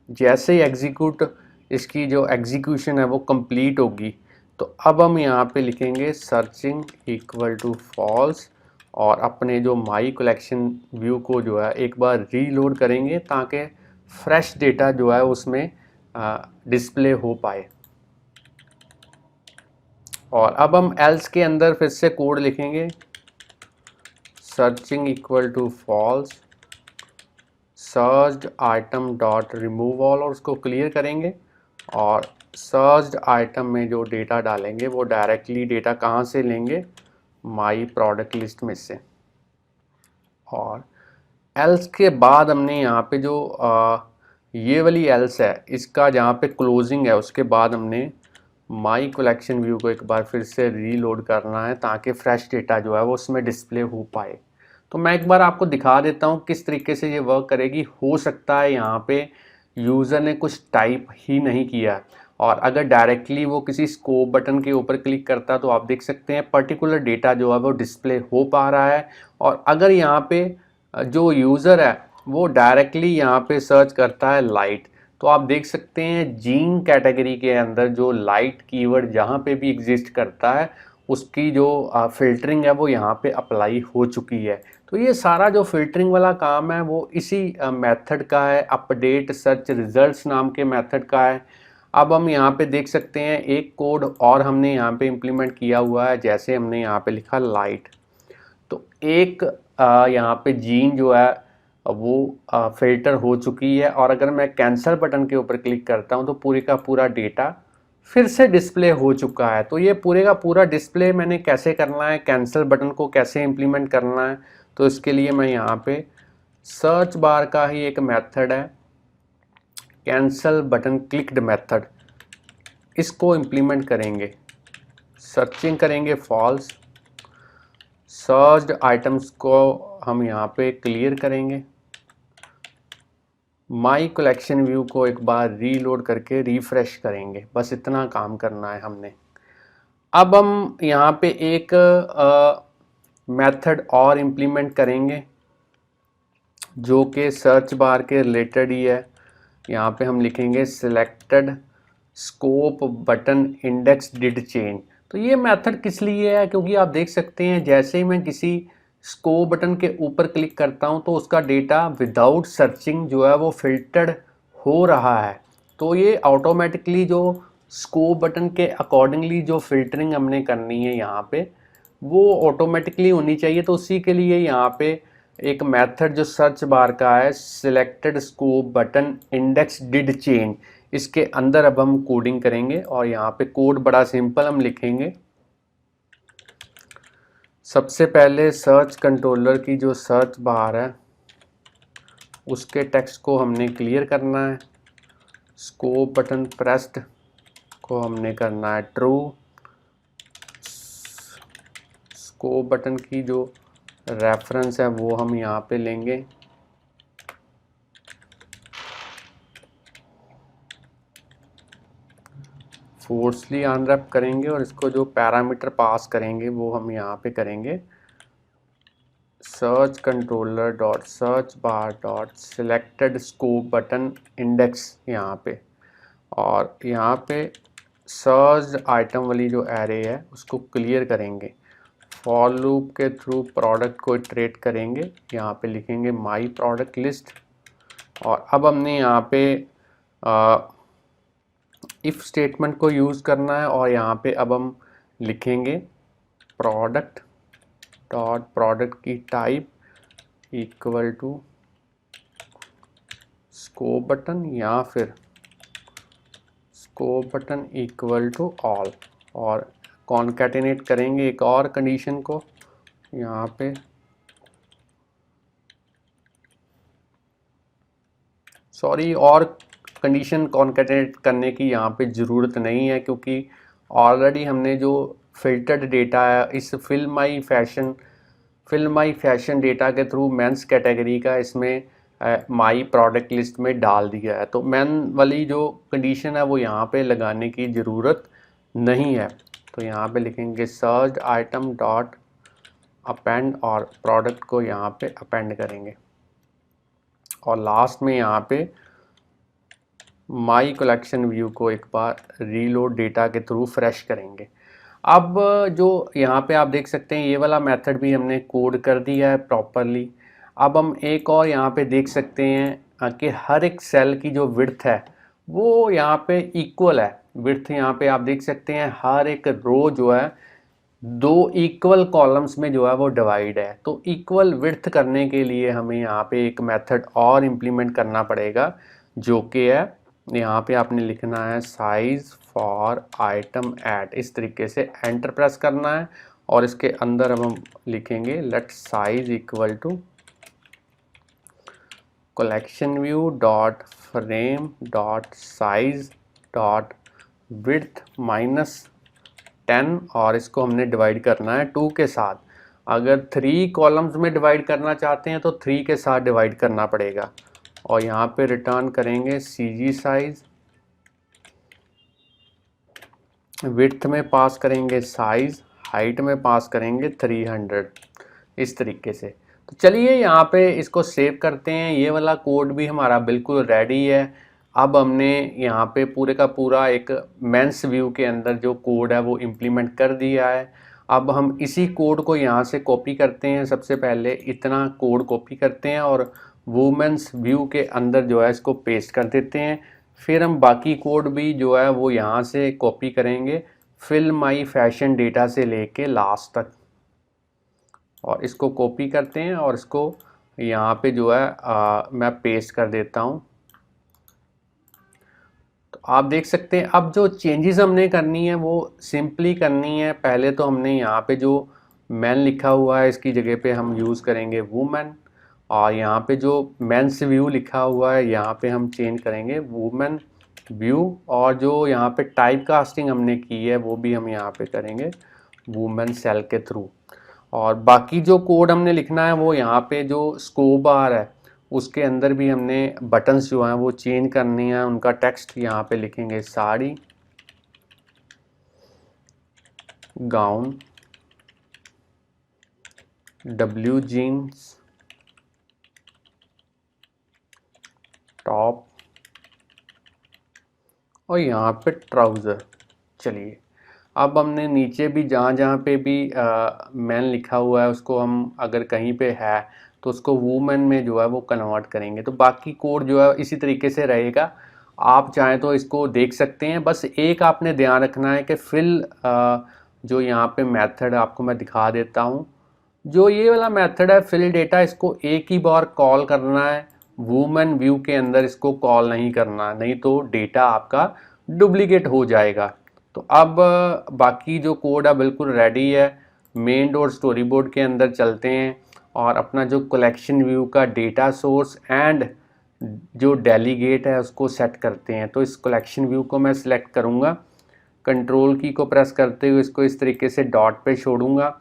जैसे ही एग्जीक्यूट इसकी जो एग्जीक्यूशन है वो कंप्लीट होगी तो अब हम यहाँ पे लिखेंगे सर्चिंग इक्वल टू फॉल्स, और अपने जो माई कलेक्शन व्यू को जो है एक बार रीलोड करेंगे ताकि फ्रेश डेटा जो है उसमें डिस्प्ले हो पाए। और अब हम एल्स के अंदर फिर से कोड लिखेंगे searching equal to false, searched item dot remove all, और उसको क्लियर करेंगे। और सर्च्ड आइटम में जो डेटा डालेंगे वो डायरेक्टली डेटा कहाँ से लेंगे, माई प्रोडक्ट लिस्ट में से। और एल्स के बाद हमने यहाँ पे जो ये वाली एल्स है इसका जहाँ पे क्लोजिंग है उसके बाद हमने माई कलेक्शन व्यू को एक बार फिर से रीलोड करना है ताकि फ्रेश डेटा जो है वो उसमें डिस्प्ले हो पाए। तो मैं एक बार आपको दिखा देता हूँ किस तरीके से ये वर्क करेगी। हो सकता है यहाँ पे यूज़र ने कुछ टाइप ही नहीं किया, और अगर डायरेक्टली वो किसी स्कोप बटन के ऊपर क्लिक करता तो आप देख सकते हैं पर्टिकुलर डेटा जो है वो डिस्प्ले हो पा रहा है। और अगर यहाँ पे जो यूज़र है वो डायरेक्टली यहाँ पे सर्च करता है लाइट, तो आप देख सकते हैं जीन कैटेगरी के अंदर जो लाइट कीवर्ड जहाँ पे भी एग्जिस्ट करता है उसकी जो फ़िल्टरिंग है वो यहाँ पे अप्लाई हो चुकी है। तो ये सारा जो फ़िल्टरिंग वाला काम है वो इसी मेथड का है, अपडेट सर्च रिजल्ट्स नाम के मेथड का है। अब हम यहाँ पे देख सकते हैं एक कोड और हमने यहाँ पे इम्प्लीमेंट किया हुआ है। जैसे हमने यहाँ पे लिखा लाइट, तो एक यहाँ पे जीन जो है वो फ़िल्टर हो चुकी है, और अगर मैं कैंसिल बटन के ऊपर क्लिक करता हूँ तो पूरे का पूरा डेटा फिर से डिस्प्ले हो चुका है। तो ये पूरे का पूरा डिस्प्ले मैंने कैसे करना है, कैंसिल बटन को कैसे इम्प्लीमेंट करना है, तो इसके लिए मैं यहाँ पे सर्च बार का ही एक मेथड है कैंसिल बटन क्लिक्ड मेथड, इसको इम्प्लीमेंट करेंगे। सर्चिंग करेंगे फॉल्स, सर्च्ड आइटम्स को हम यहाँ पे क्लियर करेंगे। माई कलेक्शन व्यू को एक बार रीलोड करके रिफ्रेश करेंगे। बस इतना काम करना है हमने। अब हम यहाँ पे एक मेथड और इम्प्लीमेंट करेंगे जो कि सर्च बार के रिलेटेड ही है। यहाँ पे हम लिखेंगे selected scope button index did change. तो ये मेथड किस लिए है, क्योंकि आप देख सकते हैं जैसे ही मैं किसी स्कोप बटन के ऊपर क्लिक करता हूँ तो उसका डेटा विदाउट सर्चिंग जो है वो फिल्टर्ड हो रहा है। तो ये ऑटोमेटिकली जो स्कोप बटन के अकॉर्डिंगली जो फिल्टरिंग हमने करनी है यहाँ पे वो ऑटोमेटिकली होनी चाहिए। तो उसी के लिए यहाँ पे एक मेथड जो सर्च बार का है selected scope button index did change, इसके अंदर अब हम कोडिंग करेंगे। और यहाँ पे कोड बड़ा सिंपल हम लिखेंगे। सबसे पहले सर्च कंट्रोलर की जो सर्च बार है उसके टेक्स्ट को हमने क्लियर करना है। स्कोप बटन प्रेस्ड को हमने करना है ट्रू। स्कोप बटन की जो रेफरेंस है वो हम यहाँ पे लेंगे। फोर्सली अनरैप करेंगे और इसको जो पैरामीटर पास करेंगे वो हम यहाँ पे करेंगे search controller dot search bar dot selected scope button index यहाँ पे। और यहाँ पे सर्च आइटम वाली जो एरे है उसको क्लियर करेंगे। फॉर लूप के थ्रू प्रोडक्ट को इटरेट करेंगे। यहाँ पे लिखेंगे माई प्रोडक्ट लिस्ट। और अब हमने यहाँ पे इफ़ स्टेटमेंट को यूज़ करना है। और यहाँ पे अब हम लिखेंगे प्रोडक्ट डॉट प्रोडक्ट की type equal to scope button या फिर scope button equal to all. और कॉन्कैटिनेट करेंगे एक और कंडीशन को यहाँ पे और कंडीशन कॉन्कैटिनेट करने की यहाँ पे ज़रूरत नहीं है, क्योंकि ऑलरेडी हमने जो फिल्टर्ड डेटा है इस फिल माई फैशन डेटा के थ्रू मेंस कैटेगरी का इसमें माई प्रोडक्ट लिस्ट में डाल दिया है। तो मेन वाली जो कंडीशन है वो यहाँ पे लगाने की ज़रूरत नहीं है। तो यहाँ पे लिखेंगे सर्च आइटम डॉट अपेंड और प्रोडक्ट को यहाँ पे अपेंड करेंगे। और लास्ट में यहाँ पे माई कलेक्शन व्यू को एक बार रीलोड डेटा के थ्रू फ्रेश करेंगे। अब जो यहाँ पे आप देख सकते हैं ये वाला मेथड भी हमने कोड कर दिया है प्रॉपरली। अब हम एक और यहाँ पे देख सकते हैं कि हर एक सेल की जो विड्थ है वो यहाँ पे इक्वल है। विड्थ यहाँ पे आप देख सकते हैं हर एक रो जो है दो इक्वल कॉलम्स में जो है वो डिवाइड है। तो इक्वल विड्थ करने के लिए हमें यहाँ पे एक मेथड और इम्प्लीमेंट करना पड़ेगा जो कि है यहाँ पे आपने लिखना है साइज फॉर आइटम ऐड। इस तरीके से एंटर प्रेस करना है और इसके अंदर अब हम लिखेंगे let size equal to collection view dot frame dot size dot width -10। और इसको हमने डिवाइड करना है 2 के साथ। अगर 3 कॉलम्स में डिवाइड करना चाहते हैं तो 3 के साथ डिवाइड करना पड़ेगा। और यहाँ पे रिटर्न करेंगे CG साइज, विड्थ में पास करेंगे साइज, हाइट में पास करेंगे 300। इस तरीके से। तो चलिए यहाँ पे इसको सेव करते हैं। ये वाला कोड भी हमारा बिल्कुल रेडी है। अब हमने यहाँ पे पूरे का पूरा एक मेंस व्यू के अंदर जो कोड है वो इम्प्लीमेंट कर दिया है। अब हम इसी कोड को यहाँ से कॉपी करते हैं। सबसे पहले इतना कोड कॉपी करते हैं और वुमेन्स व्यू के अंदर जो है इसको पेस्ट कर देते हैं। फिर हम बाकी कोड भी जो है वो यहाँ से कॉपी करेंगे फिल माई फैशन डेटा से लेके लास्ट तक। और इसको कॉपी करते हैं और इसको यहाँ पे जो है मैं पेस्ट कर देता हूँ। तो तो आप देख सकते हैं अब जो चेंजेस हमने करनी है वो सिंपली करनी है। पहले तो हमने यहाँ पे जो मैन लिखा हुआ है इसकी जगह पे हम यूज़ करेंगे वुमेन, और यहाँ पे जो मेंस व्यू लिखा हुआ है यहाँ पे हम चेंज करेंगे वुमेन व्यू, और जो यहाँ पे टाइप कास्टिंग हमने की है वो भी हम यहाँ पे करेंगे वुमेन सेल के थ्रू। और बाकी जो कोड हमने लिखना है वो यहाँ पे जो स्कोप बार है उसके अंदर भी हमने बटन्स जो हैं वो चेंज करने हैं, उनका टेक्स्ट यहाँ पे लिखेंगे sari, gown, W jeans, top, और यहाँ पे ट्राउज़र। चलिए अब हमने नीचे भी जहाँ जहाँ पे भी मैन लिखा हुआ है उसको हम अगर कहीं पे है तो उसको वूमेन में जो है वो कन्वर्ट करेंगे। तो बाकी कोड जो है इसी तरीके से रहेगा, आप चाहें तो इसको देख सकते हैं। बस एक आपने ध्यान रखना है कि फिल जो यहाँ पे मेथड आपको मैं दिखा देता हूँ, जो ये वाला मेथड है फिल डेटा, इसको एक ही बार कॉल करना है, वूमेन व्यू के अंदर इसको कॉल नहीं करना, नहीं तो डेटा आपका डुप्लीकेट हो जाएगा। तो अब बाकी जो कोड है बिल्कुल रेडी है। मेन डॉट स्टोरी बोर्ड के अंदर चलते हैं और अपना जो कलेक्शन व्यू का डेटा सोर्स एंड जो डेलीगेट है उसको सेट करते हैं। तो इस कलेक्शन व्यू को मैं सिलेक्ट करूँगा, कंट्रोल की को प्रेस करते हुए इसको इस तरीके से डॉट पे छोड़ूंगा।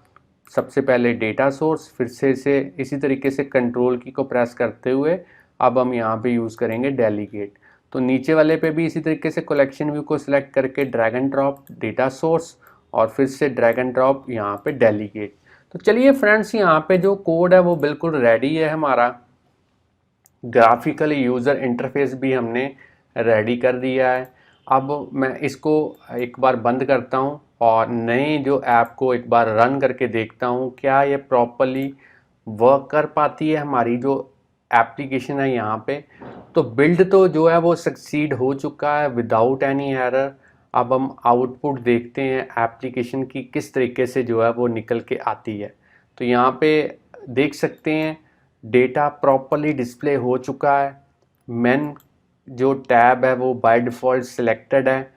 सबसे पहले डेटा सोर्स, फिर से इसी तरीके से कंट्रोल की को प्रेस करते हुए अब हम यहाँ पे यूज़ करेंगे डेलीगेट। तो नीचे वाले पे भी इसी तरीके से कलेक्शन व्यू को सिलेक्ट करके drag and drop data source और फिर से ड्रैग एंड ड्रॉप यहाँ पे डेलीगेट। तो चलिए फ्रेंड्स, यहाँ पे जो कोड है वो बिल्कुल रेडी है हमारा। ग्राफिकल यूज़र इंटरफेस भी हमने रेडी कर दिया है। अब मैं इसको एक बार बंद करता हूँ और नए जो ऐप को एक बार रन करके देखता हूँ क्या ये प्रॉपरली वर्क कर पाती है हमारी जो एप्लीकेशन है यहाँ पे। तो बिल्ड तो जो है वो सक्सीड हो चुका है विदाउट एनी एरर। अब हम आउटपुट देखते हैं एप्लीकेशन की किस तरीके से जो है वो निकल के आती है। तो यहाँ पे देख सकते हैं डेटा प्रॉपरली डिस्प्ले हो चुका है। मेन जो टैब है वो बाय डिफ़ॉल्ट सिलेक्टेड है।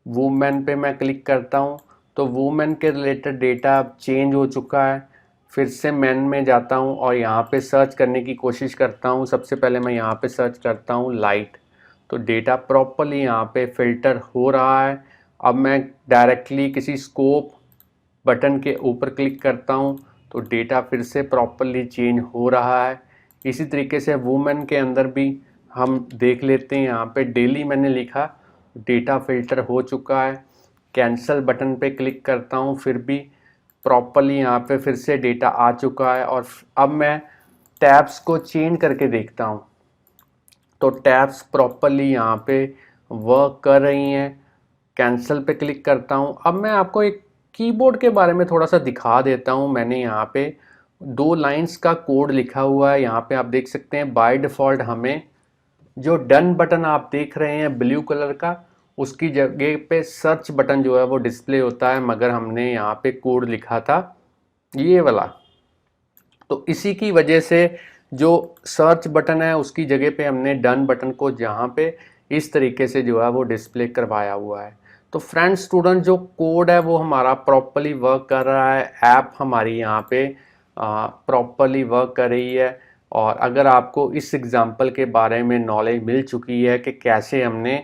वूमेन पे मैं क्लिक करता हूँ तो वूमेन के रिलेटेड डेटा चेंज हो चुका है। फिर से मेन में जाता हूँ और यहाँ पे सर्च करने की कोशिश करता हूँ। सबसे पहले मैं यहाँ पे सर्च करता हूँ लाइट, तो डेटा प्रॉपरली यहाँ पे फ़िल्टर हो रहा है। अब मैं डायरेक्टली किसी स्कोप बटन के ऊपर क्लिक करता हूँ तो डेटा फिर से प्रॉपरली चेंज हो रहा है। इसी तरीके से वुमेन के अंदर भी हम देख लेते हैं, यहाँ पे डेली मैंने लिखा, डेटा फ़िल्टर हो चुका है। कैंसिल बटन पे क्लिक करता हूँ, फिर भी प्रॉपरली यहाँ पे फिर से डेटा आ चुका है। और अब मैं टैब्स को चेंज करके देखता हूँ तो टैब्स प्रॉपरली यहाँ पे वर्क कर रही हैं। कैंसिल पे क्लिक करता हूँ। अब मैं आपको एक कीबोर्ड के बारे में थोड़ा सा दिखा देता हूँ। मैंने यहाँ पे 2 लाइंस का कोड लिखा हुआ है। यहाँ पे आप देख सकते हैं बाय डिफ़ॉल्ट हमें जो डन बटन आप देख रहे हैं ब्लू कलर का, उसकी जगह पे सर्च बटन जो है वो डिस्प्ले होता है, मगर हमने यहाँ पे कोड लिखा था ये वाला। तो इसी की वजह से जो सर्च बटन है उसकी जगह पे हमने डन बटन को जहाँ पे इस तरीके से जो है वो डिस्प्ले करवाया हुआ है। तो फ्रेंड्स स्टूडेंट, जो कोड है वो हमारा प्रॉपरली वर्क कर रहा है। ऐप हमारी यहाँ पे प्रॉपरली वर्क कर रही है। और अगर आपको इस एग्जांपल के बारे में नॉलेज मिल चुकी है कि कैसे हमने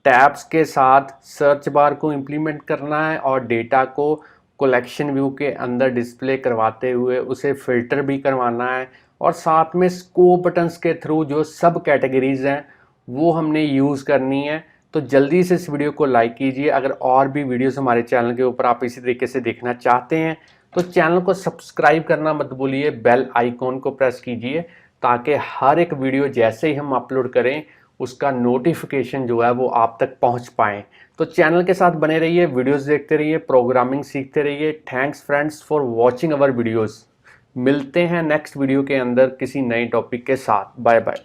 टैब्स के साथ सर्च बार को इम्प्लीमेंट करना है और डेटा को कलेक्शन व्यू के अंदर डिस्प्ले करवाते हुए उसे फ़िल्टर भी करवाना है, और साथ में स्कोप बटन्स के थ्रू जो सब कैटेगरीज़ हैं वो हमने यूज़ करनी है। तो जल्दी से इस वीडियो को लाइक कीजिए। अगर और भी वीडियोस हमारे चैनल के ऊपर आप इसी तरीके से देखना चाहते हैं तो चैनल को सब्सक्राइब करना मत भूलिए, बेल आइकॉन को प्रेस कीजिए ताकि हर एक वीडियो जैसे ही हम अपलोड करें उसका नोटिफिकेशन जो है वो आप तक पहुंच पाए। तो चैनल के साथ बने रहिए, वीडियोस देखते रहिए, प्रोग्रामिंग सीखते रहिए। Thanks friends for watching our videos. मिलते हैं नेक्स्ट वीडियो के अंदर किसी नए टॉपिक के साथ। Bye bye.